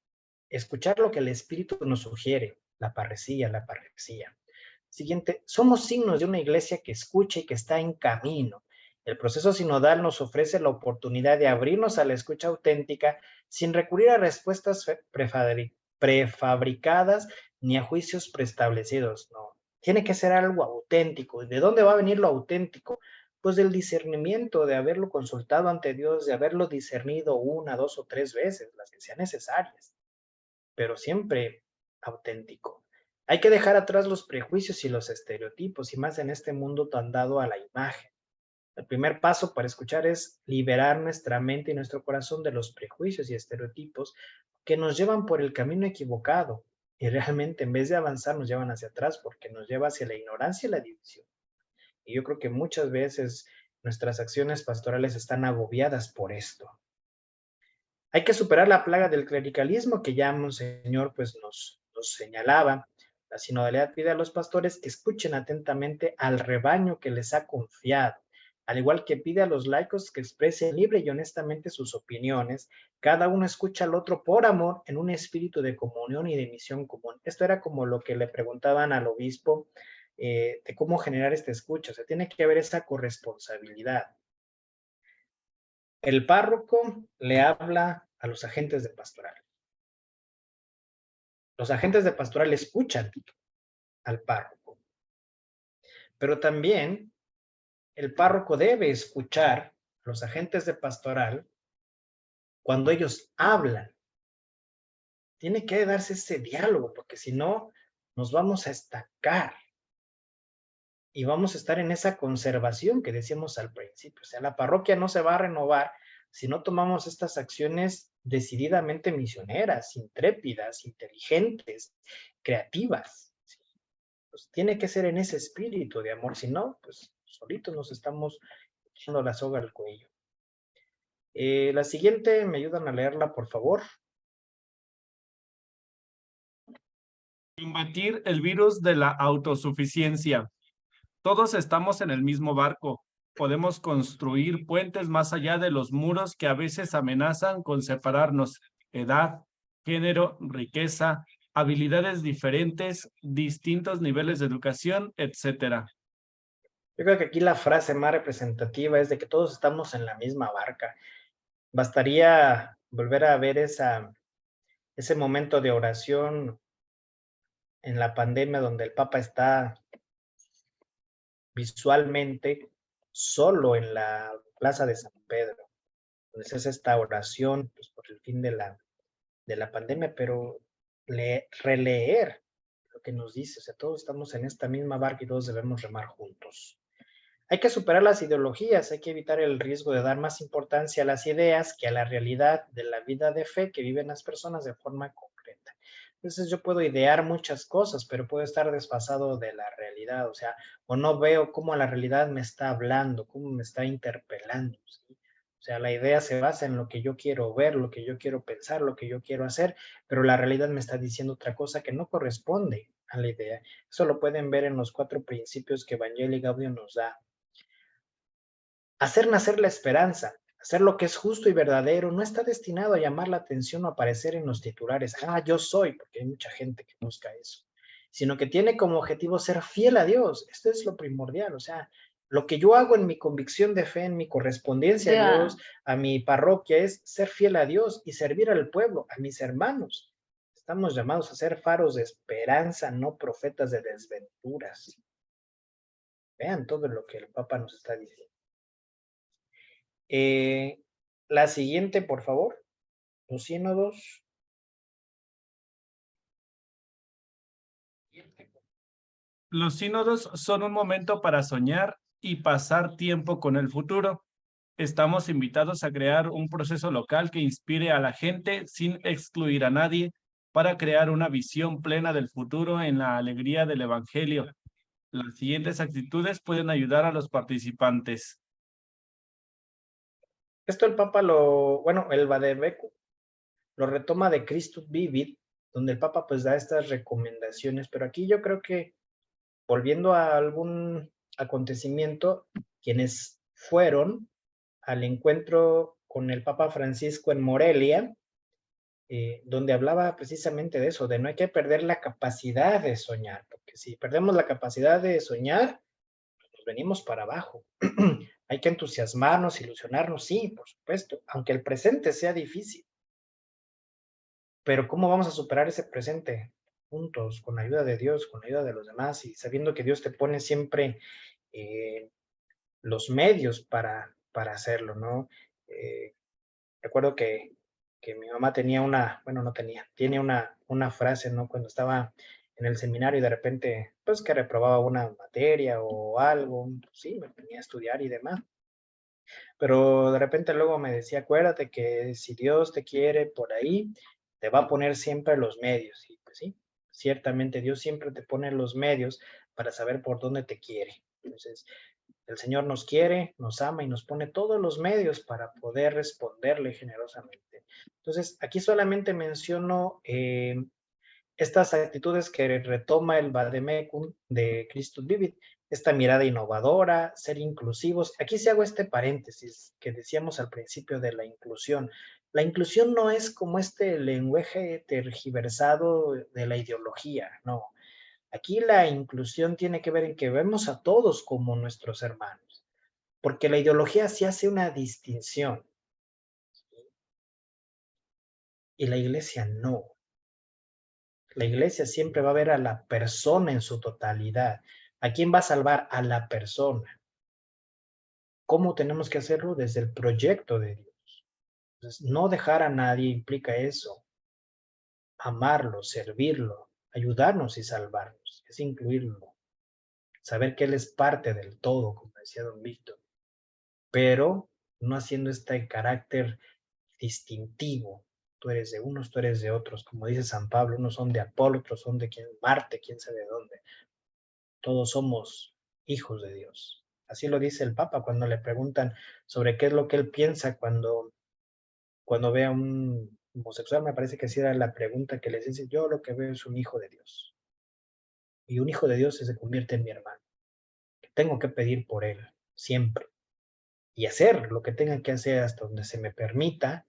escuchar lo que el Espíritu nos sugiere, la parresía, la parresía. Siguiente, somos signos de una iglesia que escucha y que está en camino. El proceso sinodal nos ofrece la oportunidad de abrirnos a la escucha auténtica sin recurrir a respuestas prefabricadas ni a juicios preestablecidos. No, tiene que ser algo auténtico. ¿Y de dónde va a venir lo auténtico? Pues del discernimiento, de haberlo consultado ante Dios, de haberlo discernido una, dos o tres veces, las que sean necesarias, pero siempre auténtico. Hay que dejar atrás los prejuicios y los estereotipos, y más en este mundo tan dado a la imagen. El primer paso para escuchar es liberar nuestra mente y nuestro corazón de los prejuicios y estereotipos que nos llevan por el camino equivocado y realmente en vez de avanzar nos llevan hacia atrás porque nos lleva hacia la ignorancia y la división. Y yo creo que muchas veces nuestras acciones pastorales están agobiadas por esto. Hay que superar la plaga del clericalismo que ya Monseñor pues, nos señalaba. La sinodalidad pide a los pastores que escuchen atentamente al rebaño que les ha confiado, al igual que pide a los laicos que expresen libre y honestamente sus opiniones. Cada uno escucha al otro por amor en un espíritu de comunión y de misión común. Esto era como lo que le preguntaban al obispo de cómo generar esta escucha. O sea, tiene que haber esa corresponsabilidad. El párroco le habla a los agentes de pastoral. Los agentes de pastoral escuchan al párroco, pero también el párroco debe escuchar a los agentes de pastoral cuando ellos hablan. Tiene que darse ese diálogo, porque si no, nos vamos a estancar y vamos a estar en esa conservación que decíamos al principio. O sea, la parroquia no se va a renovar si no tomamos estas acciones decididamente misioneras, intrépidas, inteligentes, creativas. Pues tiene que ser en ese espíritu de amor, si no, pues solitos nos estamos echando la soga al cuello. La siguiente, ¿me ayudan a leerla, por favor? Combatir el virus de la autosuficiencia. Todos estamos en el mismo barco. Podemos construir puentes más allá de los muros que a veces amenazan con separarnos. Edad, género, riqueza, habilidades diferentes, distintos niveles de educación, etc. Yo creo que aquí la frase más representativa es de que todos estamos en la misma barca. Bastaría volver a ver ese momento de oración en la pandemia donde el Papa está visualmente solo en la plaza de San Pedro. Entonces es esta oración pues, por el fin de la pandemia, pero releer lo que nos dice, o sea, todos estamos en esta misma barca y todos debemos remar juntos. Hay que superar las ideologías, hay que evitar el riesgo de dar más importancia a las ideas que a la realidad de la vida de fe que viven las personas de forma concreta. Entonces yo puedo idear muchas cosas, pero puedo estar desfasado de la realidad, o sea, o no veo cómo la realidad me está hablando, cómo me está interpelando, ¿sí? O sea, la idea se basa en lo que yo quiero ver, lo que yo quiero pensar, lo que yo quiero hacer, pero la realidad me está diciendo otra cosa que no corresponde a la idea. Eso lo pueden ver en los 4 principios que Evangelii Gaudium nos da. Hacer nacer la esperanza, hacer lo que es justo y verdadero, no está destinado a llamar la atención o aparecer en los titulares. Yo soy, porque hay mucha gente que busca eso, sino que tiene como objetivo ser fiel a Dios. Esto es lo primordial, o sea, lo que yo hago en mi convicción de fe, en mi correspondencia a Dios, a mi parroquia, es ser fiel a Dios y servir al pueblo, a mis hermanos. Estamos llamados a ser faros de esperanza, no profetas de desventuras. Vean todo lo que el Papa nos está diciendo. La siguiente, por favor. Los sínodos. Los sínodos son un momento para soñar y pasar tiempo con el futuro. Estamos invitados a crear un proceso local que inspire a la gente sin excluir a nadie para crear una visión plena del futuro en la alegría del Evangelio. Las siguientes actitudes pueden ayudar a los participantes. Esto el Papa el Vademécum lo retoma de Christus Vivit, donde el Papa pues da estas recomendaciones, pero aquí yo creo que volviendo a algún acontecimiento, quienes fueron al encuentro con el Papa Francisco en Morelia, donde hablaba precisamente de eso, de no hay que perder la capacidad de soñar, porque si perdemos la capacidad de soñar, nos venimos para abajo. Hay que entusiasmarnos, ilusionarnos, sí, por supuesto, aunque el presente sea difícil. Pero ¿cómo vamos a superar ese presente? Juntos, con la ayuda de Dios, con la ayuda de los demás y sabiendo que Dios te pone siempre los medios para hacerlo, ¿no? Recuerdo que mi mamá tenía tiene una frase, ¿no? Cuando estaba en el seminario y de repente, pues que reprobaba una materia o algo, sí, me ponía a estudiar y demás. Pero de repente luego me decía, acuérdate que si Dios te quiere por ahí, te va a poner siempre los medios. Y pues sí, ciertamente Dios siempre te pone los medios para saber por dónde te quiere. Entonces, el Señor nos quiere, nos ama y nos pone todos los medios para poder responderle generosamente. Entonces, aquí solamente menciono estas actitudes que retoma el Vademecum de Christus Vivit, esta mirada innovadora, ser inclusivos. Aquí se hago este paréntesis que decíamos al principio de la inclusión. La inclusión no es como este lenguaje tergiversado de la ideología, no. Aquí la inclusión tiene que ver en que vemos a todos como nuestros hermanos, porque la ideología sí hace una distinción y la iglesia no. La iglesia siempre va a ver a la persona en su totalidad. ¿A quién va a salvar? A la persona. ¿Cómo tenemos que hacerlo? Desde el proyecto de Dios. Entonces, no dejar a nadie implica eso. Amarlo, servirlo, ayudarnos y salvarnos. Es incluirlo. Saber que Él es parte del todo, como decía don Víctor. Pero no haciendo este carácter distintivo. Tú eres de unos, tú eres de otros. Como dice San Pablo, unos son de Apolo, otros son de Marte, quién sabe de dónde. Todos somos hijos de Dios. Así lo dice el Papa cuando le preguntan sobre qué es lo que él piensa cuando ve a un homosexual. Me parece que así era la pregunta que les dice, yo lo que veo es un hijo de Dios. Y un hijo de Dios se convierte en mi hermano. Tengo que pedir por él, siempre. Y hacer lo que tenga que hacer hasta donde se me permita,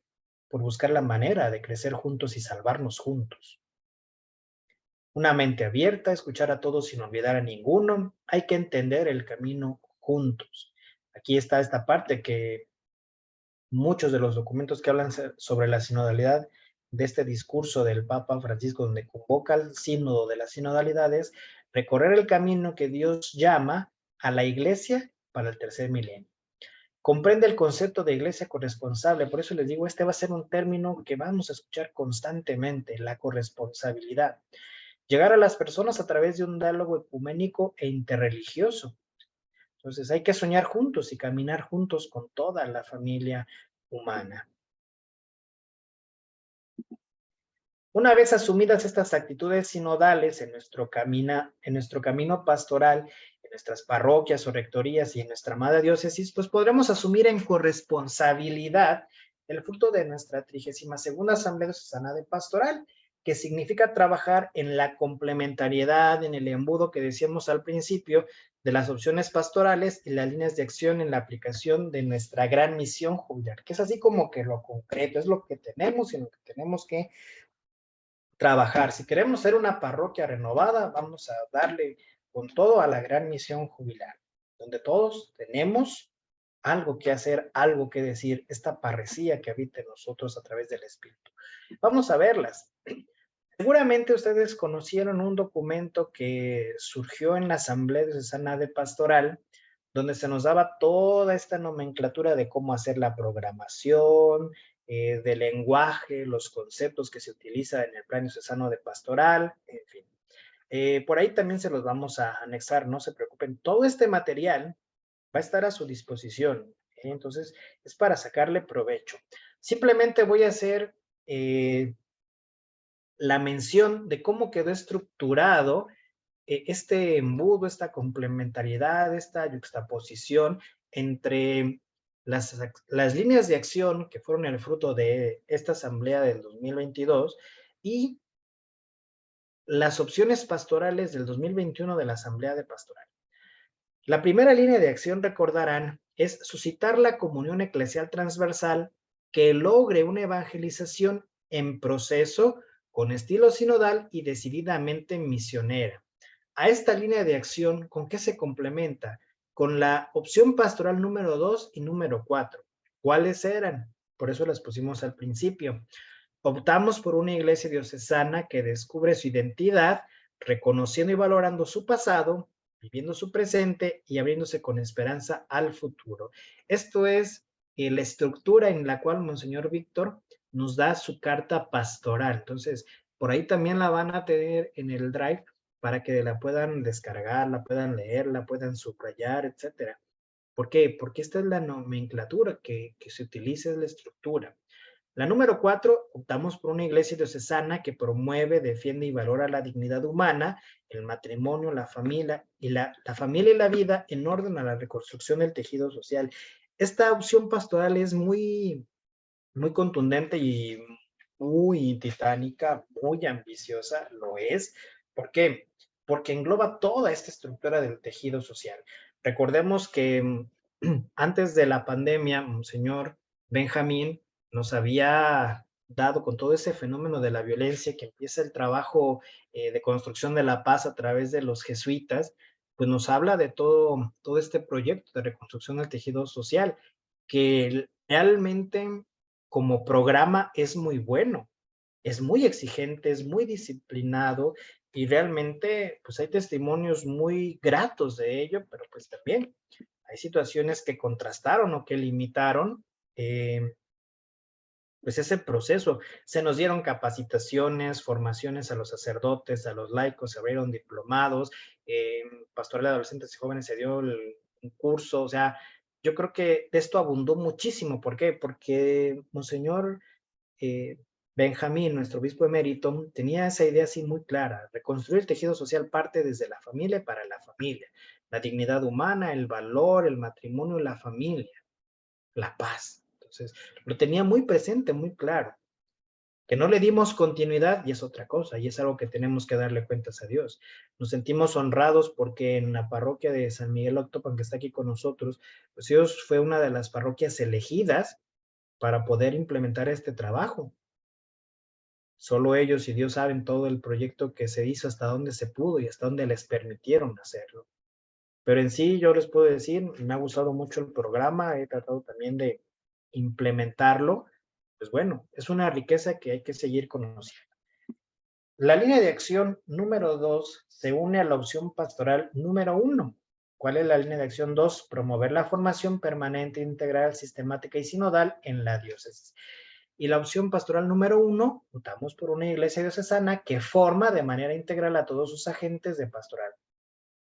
por buscar la manera de crecer juntos y salvarnos juntos. Una mente abierta, escuchar a todos sin olvidar a ninguno. Hay que entender el camino juntos. Aquí está esta parte que muchos de los documentos que hablan sobre la sinodalidad de este discurso del Papa Francisco, donde convoca al sínodo de las sinodalidades, recorrer el camino que Dios llama a la iglesia para el tercer milenio. Comprende el concepto de iglesia corresponsable, por eso les digo, este va a ser un término que vamos a escuchar constantemente, la corresponsabilidad. Llegar a las personas a través de un diálogo ecuménico e interreligioso. Entonces hay que soñar juntos y caminar juntos con toda la familia humana. Una vez asumidas estas actitudes sinodales en nuestro camino pastoral, en nuestras parroquias o rectorías y en nuestra amada diócesis, pues podremos asumir en corresponsabilidad el fruto de nuestra 32ª Asamblea Diocesana de Pastoral, que significa trabajar en la complementariedad, en el embudo que decíamos al principio, de las opciones pastorales y las líneas de acción en la aplicación de nuestra gran misión jubilar, que es así como que lo concreto, es lo que tenemos y lo que tenemos que trabajar. Si queremos ser una parroquia renovada, vamos a darle con todo a la gran misión jubilar, donde todos tenemos algo que hacer, algo que decir, esta parresía que habita en nosotros a través del Espíritu. Vamos a verlas. Seguramente ustedes conocieron un documento que surgió en la Asamblea Diocesana de Pastoral, donde se nos daba toda esta nomenclatura de cómo hacer la programación, del lenguaje, los conceptos que se utilizan en el Plan Diocesano de Pastoral, en fin. Por ahí también se los vamos a anexar, no se preocupen. Todo este material va a estar a su disposición, entonces es para sacarle provecho. Simplemente voy a hacer la mención de cómo quedó estructurado este embudo, esta complementariedad, esta yuxtaposición entre las líneas de acción que fueron el fruto de esta asamblea del 2022 y las opciones pastorales del 2021 de la Asamblea de Pastoral. La primera línea de acción, recordarán, es suscitar la comunión eclesial transversal que logre una evangelización en proceso con estilo sinodal y decididamente misionera. A esta línea de acción, ¿con qué se complementa? Con la opción pastoral número 2 y número 4. ¿Cuáles eran? Por eso las pusimos al principio. Optamos por una iglesia diocesana que descubre su identidad, reconociendo y valorando su pasado, viviendo su presente y abriéndose con esperanza al futuro. Esto es la estructura en la cual Monseñor Víctor nos da su carta pastoral. Entonces, por ahí también la van a tener en el Drive para que la puedan descargar, la puedan leer, la puedan subrayar, etcétera. ¿Por qué? Porque esta es la nomenclatura que se utiliza, es la estructura. La número 4, optamos por una iglesia diocesana que promueve, defiende y valora la dignidad humana, el matrimonio, la familia y la vida en orden a la reconstrucción del tejido social. Esta opción pastoral es muy, muy contundente y muy titánica, muy ambiciosa, lo es. ¿Por qué? Porque engloba toda esta estructura del tejido social. Recordemos que antes de la pandemia, Monseñor Benjamín nos había dado con todo ese fenómeno de la violencia que empieza el trabajo de construcción de la paz a través de los jesuitas, pues nos habla de todo este proyecto de reconstrucción del tejido social, que realmente como programa es muy bueno, es muy exigente, es muy disciplinado y realmente pues hay testimonios muy gratos de ello, pero pues también hay situaciones que contrastaron o que limitaron pues ese proceso. Se nos dieron capacitaciones, formaciones a los sacerdotes, a los laicos, se abrieron diplomados, pastoral de adolescentes y jóvenes se dio un curso, o sea, yo creo que de esto abundó muchísimo. ¿Por qué? Porque Monseñor eh, Benjamín, nuestro obispo emérito, tenía esa idea así muy clara. Reconstruir el tejido social parte desde la familia para la familia. La dignidad humana, el valor, el matrimonio, la familia, la paz. Entonces, lo tenía muy presente, muy claro. Que no le dimos continuidad y es otra cosa, y es algo que tenemos que darle cuentas a Dios. Nos sentimos honrados porque en la parroquia de San Miguel Octopan, que está aquí con nosotros, pues Dios fue una de las parroquias elegidas para poder implementar este trabajo. Solo ellos y Dios saben todo el proyecto que se hizo, hasta dónde se pudo y hasta dónde les permitieron hacerlo. Pero en sí yo les puedo decir, me ha gustado mucho el programa, he tratado también de implementarlo. Pues bueno, es una riqueza que hay que seguir conociendo. La línea de acción número 2 se une a la opción pastoral número 1. ¿Cuál es la línea de acción 2? Promover la formación permanente, integral, sistemática y sinodal en la diócesis. Y la opción pastoral número 1, optamos por una iglesia diocesana que forma de manera integral a todos sus agentes de pastoral.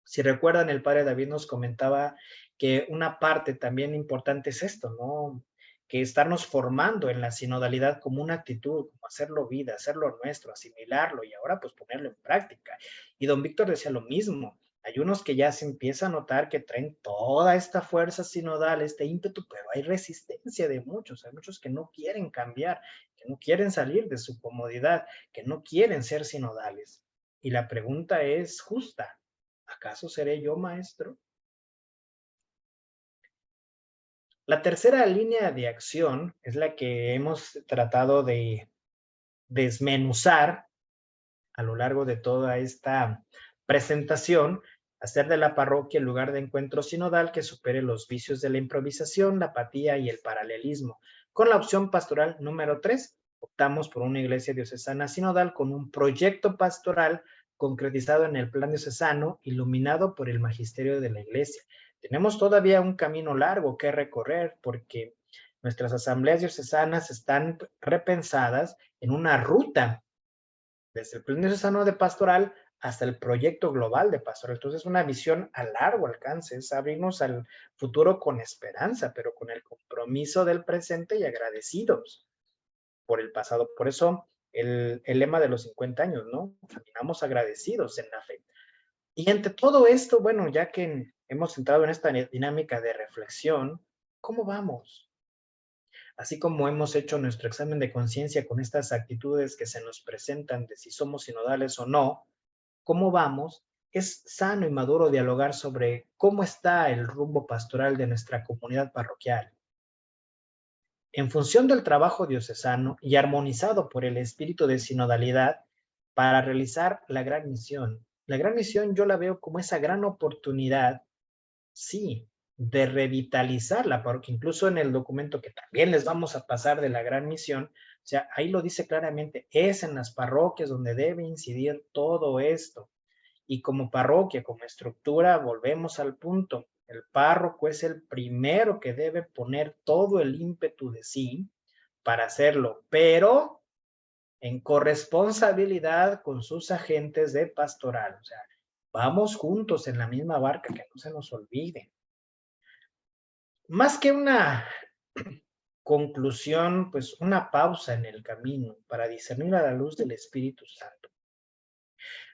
Si recuerdan, el padre David nos comentaba que una parte también importante es esto, ¿no? que estarnos formando en la sinodalidad como una actitud, como hacerlo vida, hacerlo nuestro, asimilarlo y ahora pues ponerlo en práctica. Y don Víctor decía lo mismo, hay unos que ya se empieza a notar que traen toda esta fuerza sinodal, este ímpetu, pero hay resistencia de muchos, hay muchos que no quieren cambiar, que no quieren salir de su comodidad, que no quieren ser sinodales. Y la pregunta es justa, ¿acaso seré yo maestro? La tercera línea de acción es la que hemos tratado de desmenuzar a lo largo de toda esta presentación, hacer de la parroquia el lugar de encuentro sinodal que supere los vicios de la improvisación, la apatía y el paralelismo. Con la opción pastoral número 3, optamos por una iglesia diocesana sinodal con un proyecto pastoral concretizado en el plan diocesano, iluminado por el magisterio de la iglesia. Tenemos todavía un camino largo que recorrer porque nuestras asambleas diocesanas están repensadas en una ruta desde el plan diocesano de pastoral hasta el proyecto global de pastoral. Entonces, una visión a largo alcance, es abrirnos al futuro con esperanza, pero con el compromiso del presente y agradecidos por el pasado. Por eso, el lema de los 50 años, ¿no? Caminamos agradecidos en la fe. Y entre todo esto, bueno, ya que hemos entrado en esta dinámica de reflexión, ¿cómo vamos? Así como hemos hecho nuestro examen de conciencia con estas actitudes que se nos presentan de si somos sinodales o no, ¿cómo vamos? Es sano y maduro dialogar sobre cómo está el rumbo pastoral de nuestra comunidad parroquial. En función del trabajo diocesano y armonizado por el espíritu de sinodalidad para realizar la gran misión. La gran misión yo la veo como esa gran oportunidad, sí, de revitalizar la parroquia. Incluso en el documento que también les vamos a pasar de la gran misión, o sea, ahí lo dice claramente, es en las parroquias donde debe incidir todo esto. Y como parroquia, como estructura, volvemos al punto. El párroco es el primero que debe poner todo el ímpetu de sí para hacerlo, pero en corresponsabilidad con sus agentes de pastoral. O sea, vamos juntos en la misma barca, que no se nos olvide. Más que una conclusión, pues una pausa en el camino para discernir a la luz del Espíritu Santo.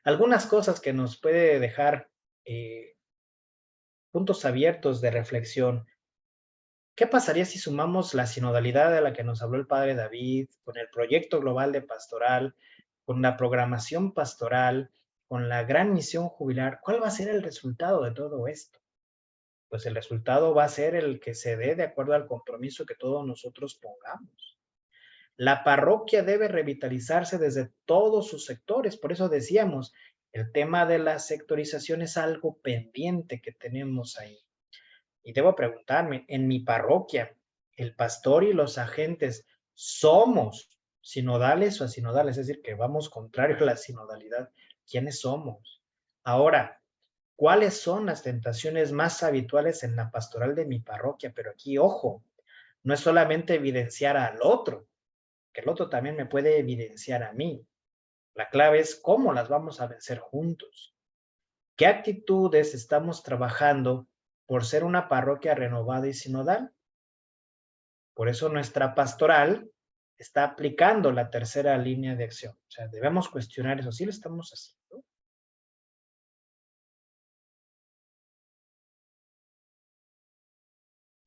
Algunas cosas que nos puede dejar puntos abiertos de reflexión. ¿Qué pasaría si sumamos la sinodalidad de la que nos habló el padre David, con el proyecto global de pastoral, con la programación pastoral, con la gran misión jubilar? ¿Cuál va a ser el resultado de todo esto? Pues el resultado va a ser el que se dé de acuerdo al compromiso que todos nosotros pongamos. La parroquia debe revitalizarse desde todos sus sectores. Por eso decíamos, el tema de la sectorización es algo pendiente que tenemos ahí. Y debo preguntarme, en mi parroquia, el pastor y los agentes, ¿somos sinodales o asinodales? Es decir, que vamos contrario a la sinodalidad. ¿Quiénes somos? Ahora, ¿cuáles son las tentaciones más habituales en la pastoral de mi parroquia? Pero aquí, ojo, no es solamente evidenciar al otro, que el otro también me puede evidenciar a mí. La clave es cómo las vamos a vencer juntos. ¿Qué actitudes estamos trabajando por ser una parroquia renovada y sinodal? Por eso nuestra pastoral está aplicando la tercera línea de acción. O sea, debemos cuestionar eso. ¿Sí lo estamos haciendo?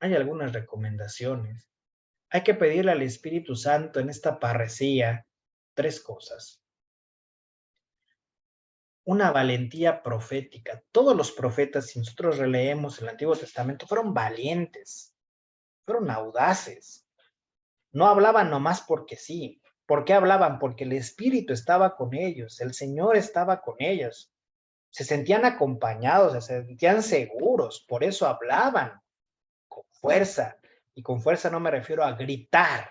Hay algunas recomendaciones. Hay que pedirle al Espíritu Santo en esta parresía 3 cosas. Una valentía profética. Todos los profetas, si nosotros releemos el Antiguo Testamento, fueron valientes, fueron audaces. No hablaban nomás porque sí. ¿Por qué hablaban? Porque el Espíritu estaba con ellos, el Señor estaba con ellos. Se sentían acompañados, se sentían seguros, por eso hablaban con fuerza. Y con fuerza no me refiero a gritar.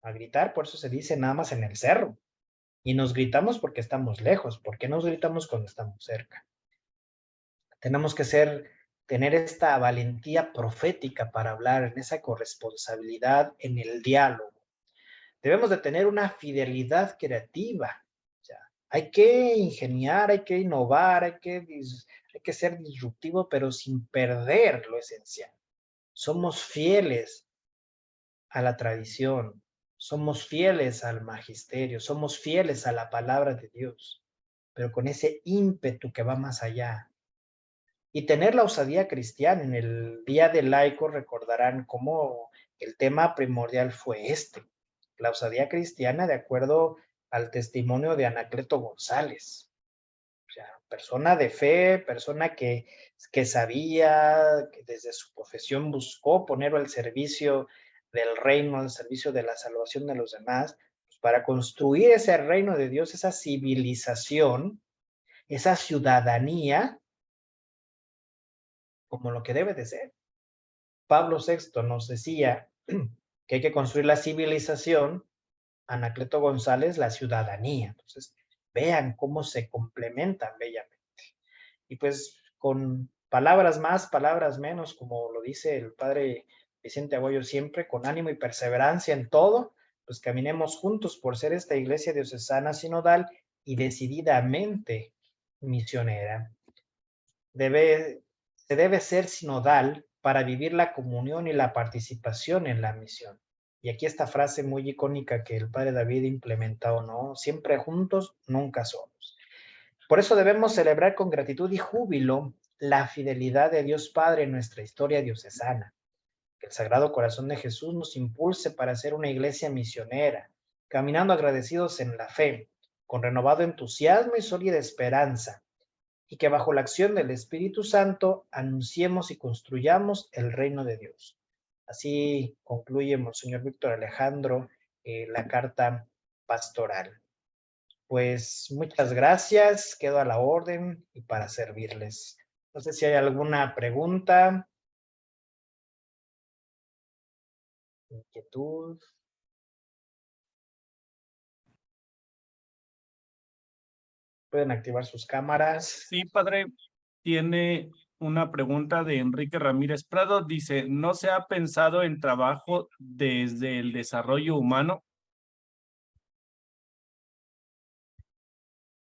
A gritar, por eso se dice nada más en el cerro. Y nos gritamos porque estamos lejos. ¿Por qué nos gritamos cuando estamos cerca? Tenemos que tener esta valentía profética para hablar en esa corresponsabilidad, en el diálogo. Debemos de tener una fidelidad creativa. O sea, hay que ingeniar, hay que innovar, hay que ser disruptivo, pero sin perder lo esencial. Somos fieles a la tradición, somos fieles al magisterio, somos fieles a la palabra de Dios, pero con ese ímpetu que va más allá. Y tener la osadía cristiana. En el Día del Laico recordarán cómo el tema primordial fue este, la osadía cristiana de acuerdo al testimonio de Anacleto González. O sea, persona de fe, persona que sabía, que desde su profesión buscó ponerlo al servicio del reino, al servicio de la salvación de los demás, pues para construir ese reino de Dios, esa civilización, esa ciudadanía, como lo que debe de ser. Pablo VI nos decía que hay que construir la civilización, Anacleto González la ciudadanía. Entonces, vean cómo se complementan bellamente. Y pues con palabras más, palabras menos, como lo dice el padre Vicente Aguayo siempre, con ánimo y perseverancia en todo, pues caminemos juntos por ser esta iglesia diocesana sinodal y decididamente misionera. Se debe ser sinodal para vivir la comunión y la participación en la misión. Y aquí esta frase muy icónica que el padre David implementó, ¿no? Siempre juntos, nunca solos. Por eso debemos celebrar con gratitud y júbilo la fidelidad de Dios Padre en nuestra historia diocesana. Que el Sagrado Corazón de Jesús nos impulse para ser una iglesia misionera, caminando agradecidos en la fe, con renovado entusiasmo y sólida esperanza, y que bajo la acción del Espíritu Santo anunciemos y construyamos el reino de Dios. Así concluye Monseñor Víctor Alejandro la carta pastoral. Pues muchas gracias, quedo a la orden y para servirles. No sé si hay alguna pregunta, inquietud. Pueden activar sus cámaras. Sí, padre, tiene una pregunta de Enrique Ramírez Prado. Dice, ¿no se ha pensado en trabajo desde el desarrollo humano?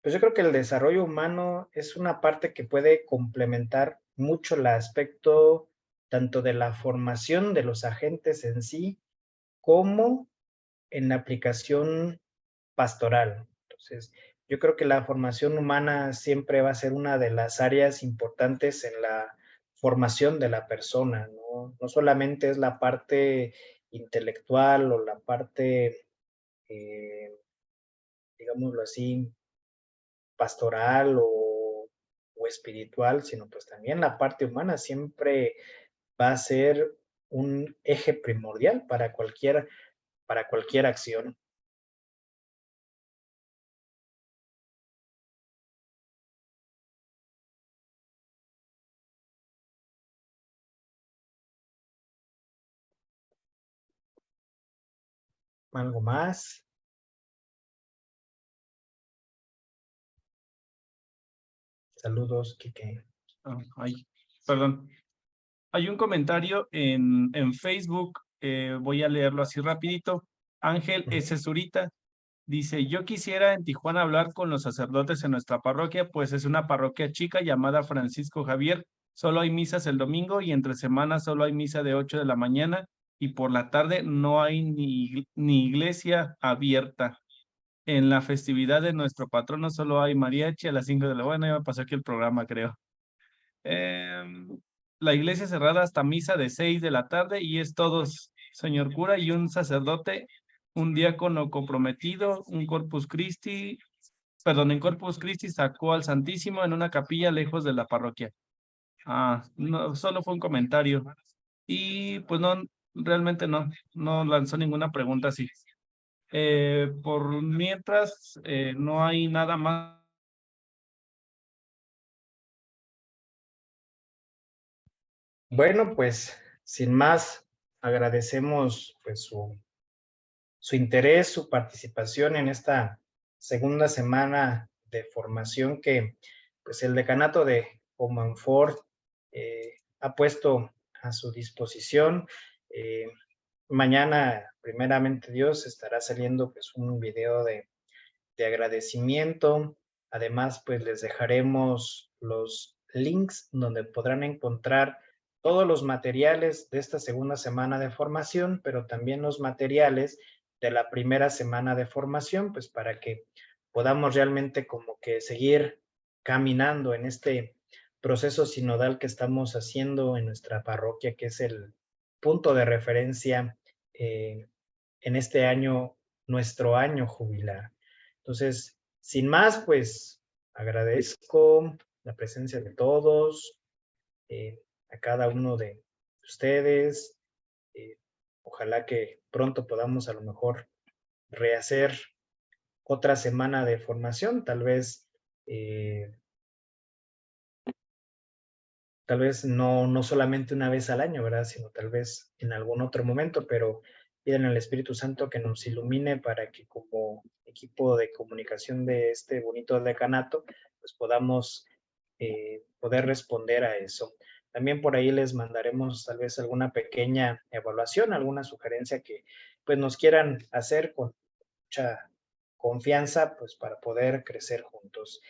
Pues yo creo que el desarrollo humano es una parte que puede complementar mucho el aspecto tanto de la formación de los agentes en sí, como en la aplicación pastoral. Entonces, yo creo que la formación humana siempre va a ser una de las áreas importantes en la formación de la persona, ¿no? No solamente es la parte intelectual o la parte, digámoslo así, pastoral o espiritual, sino pues también la parte humana siempre va a ser un eje primordial para cualquier acción. ¿Algo más? Saludos, Kike. Perdón. Hay un comentario en Facebook, voy a leerlo así rapidito. Ángel S. Zurita dice, yo quisiera en Tijuana hablar con los sacerdotes en nuestra parroquia, pues es una parroquia chica llamada Francisco Javier. Solo hay misas el domingo y entre semanas solo hay misa de 8 de la mañana y por la tarde no hay ni iglesia abierta. En la festividad de nuestro patrono solo hay mariachi a las 5 de la mañana. Ya me pasó aquí el programa, creo. La iglesia cerrada hasta misa de 6 de la tarde y es todos, señor cura, y un sacerdote, un diácono comprometido, un Corpus Christi, perdón, en Corpus Christi sacó al Santísimo en una capilla lejos de la parroquia. No, solo fue un comentario. Y pues no, realmente no lanzó ninguna pregunta así. Por mientras, no hay nada más. Bueno, pues sin más, agradecemos pues su interés, su participación en esta segunda semana de formación que pues el decanato de Comonfort ha puesto a su disposición. Mañana, primeramente Dios, estará saliendo pues un video de agradecimiento. Además, pues les dejaremos los links donde podrán encontrar todos los materiales de esta segunda semana de formación, pero también los materiales de la primera semana de formación, pues para que podamos realmente como que seguir caminando en este proceso sinodal que estamos haciendo en nuestra parroquia, que es el punto de referencia en este año, nuestro año jubilar. Entonces, sin más, pues agradezco la presencia de todos, a cada uno de ustedes. Eh, Ojalá que pronto podamos a lo mejor rehacer otra semana de formación, eh, tal vez no solamente una vez al año, ¿verdad? Sino tal vez en algún otro momento, pero piden al Espíritu Santo que nos ilumine para que como equipo de comunicación de este bonito decanato, pues podamos poder responder a eso. También por ahí les mandaremos tal vez alguna pequeña evaluación, alguna sugerencia que pues nos quieran hacer con mucha confianza, pues para poder crecer juntos.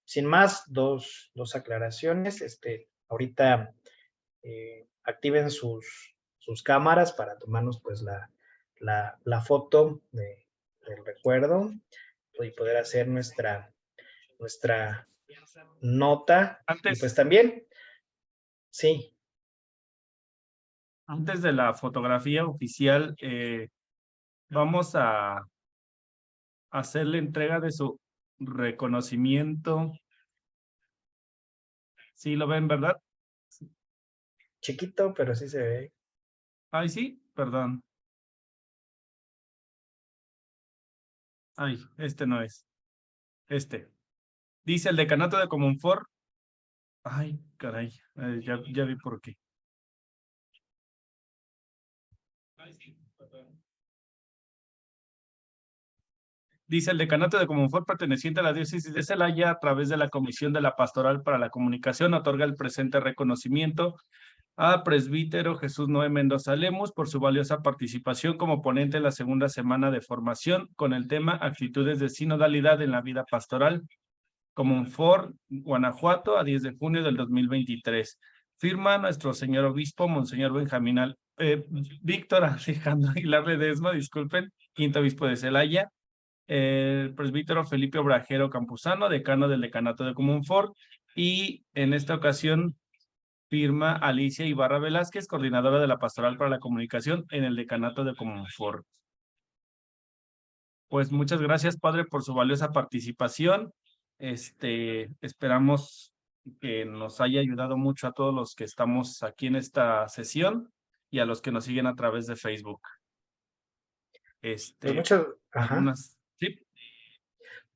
Sin más, dos aclaraciones. Ahorita activen sus cámaras para tomarnos pues la foto del recuerdo y poder hacer nuestra nota. Y pues Antes, también, sí, antes de la fotografía oficial, vamos a hacer la entrega de su reconocimiento. Sí, lo ven, ¿verdad? chiquito, pero sí se ve. Ay, sí, perdón. Ay, este no es. Este. Dice el decanato de Comunfort. Ay, caray. Ya vi por qué. Ay, sí, perdón. Dice el decanato de Comunfort perteneciente a la diócesis de Celaya a través de la Comisión de la Pastoral para la Comunicación otorga el presente reconocimiento a presbítero Jesús Noé Mendoza Lemus por su valiosa participación como ponente en la segunda semana de formación con el tema Actitudes de sinodalidad en la vida pastoral, Comunfort, Guanajuato, a 10 de junio del 2023. Firma nuestro señor obispo, Monseñor Víctor Alejandro Aguilar Ledesma, disculpen, quinto obispo de Celaya, el presbítero Felipe Obrajero Campuzano, decano del decanato de Comunfort, y en esta ocasión firma Alicia Ibarra Velázquez, coordinadora de la Pastoral para la Comunicación en el decanato de Comunfort. Pues muchas gracias, padre, por su valiosa participación. Esperamos que nos haya ayudado mucho a todos los que estamos aquí en esta sesión y a los que nos siguen a través de Facebook. Pues muchas, ajá. Sí.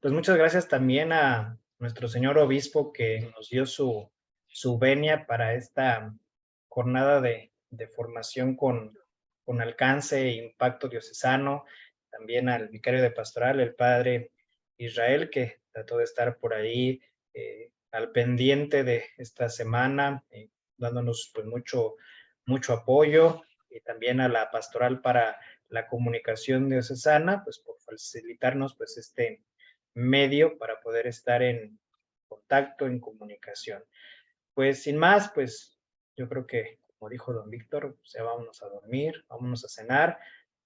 Pues muchas gracias también a nuestro señor obispo que nos dio su venia para esta jornada de formación con alcance e impacto diocesano. También al vicario de pastoral, el padre Israel, que trató de estar por ahí al pendiente de esta semana, dándonos pues mucho apoyo. Y también a la pastoral para la comunicación diocesana, pues por facilitarnos pues medio para poder estar en contacto, en comunicación. Pues sin más, pues yo creo que, como dijo don Víctor, pues ya vámonos a dormir, vámonos a cenar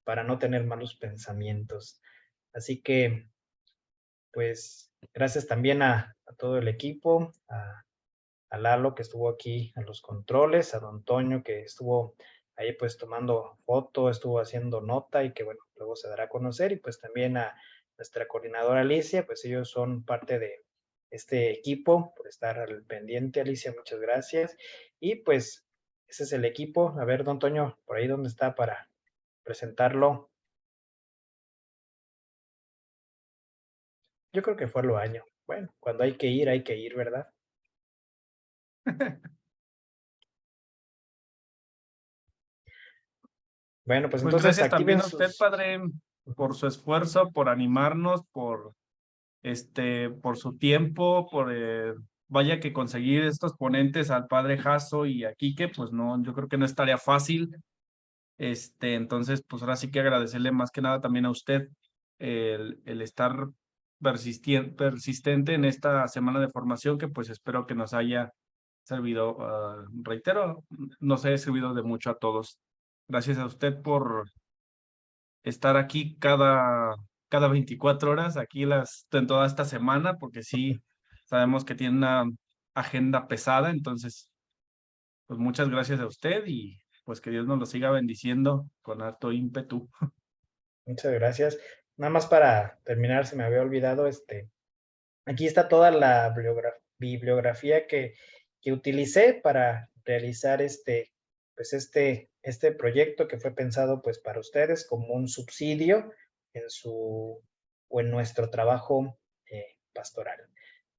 para no tener malos pensamientos. Así que, pues, gracias también a todo el equipo, a Lalo que estuvo aquí en los controles, a don Toño que estuvo ahí pues tomando foto, estuvo haciendo nota y que bueno, luego se dará a conocer y pues también a nuestra coordinadora Alicia, pues ellos son parte de este equipo por estar al pendiente. Alicia, muchas gracias. Y pues ese es el equipo. A ver, don Toño, por ahí dónde está para presentarlo. Yo creo que fue lo año. Bueno, cuando hay que ir, ¿verdad? Bueno, pues Pues entonces gracias activen también a usted, sus... padre, por su esfuerzo, por animarnos, por su tiempo, vaya que conseguir estos ponentes al padre Jasso y a Quique, pues no, yo creo que no es tarea fácil. Entonces, pues ahora sí que agradecerle más que nada también a usted el estar persistente en esta semana de formación que pues espero que nos haya servido, reitero, nos he servido de mucho a todos. Gracias a usted por estar aquí cada 24 horas, aquí en toda esta semana, porque sí, sabemos que tiene una agenda pesada, entonces, pues muchas gracias a usted y pues que Dios nos lo siga bendiciendo con harto ímpetu. Muchas gracias. Nada más para terminar, se me había olvidado, aquí está toda la bibliografía que utilicé para realizar pues este proyecto que fue pensado pues para ustedes como un subsidio o en nuestro trabajo pastoral.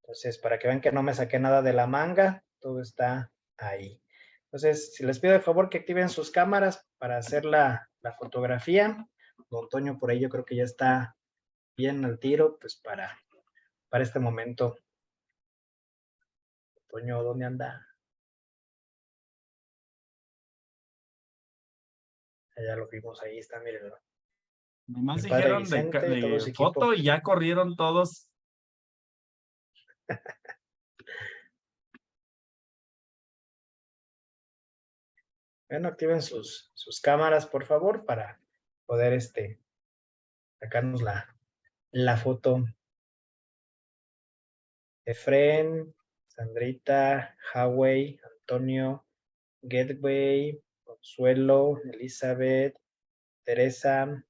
Entonces, para que vean que no me saqué nada de la manga, todo está ahí. Entonces, si les pido de favor que activen sus cámaras para hacer la fotografía. Don Toño por ahí yo creo que ya está bien al tiro, pues para este momento. Toño, ¿dónde anda? Ya lo vimos, ahí está, mírenlo. Nomás El padre dijeron Vicente, todo su de equipo. foto y ya corrieron todos. Bueno, activen sus cámaras, por favor, para poder sacarnos la foto. Efren, Sandrita, Hawey, Antonio, Getway, Consuelo, Elizabeth, Teresa,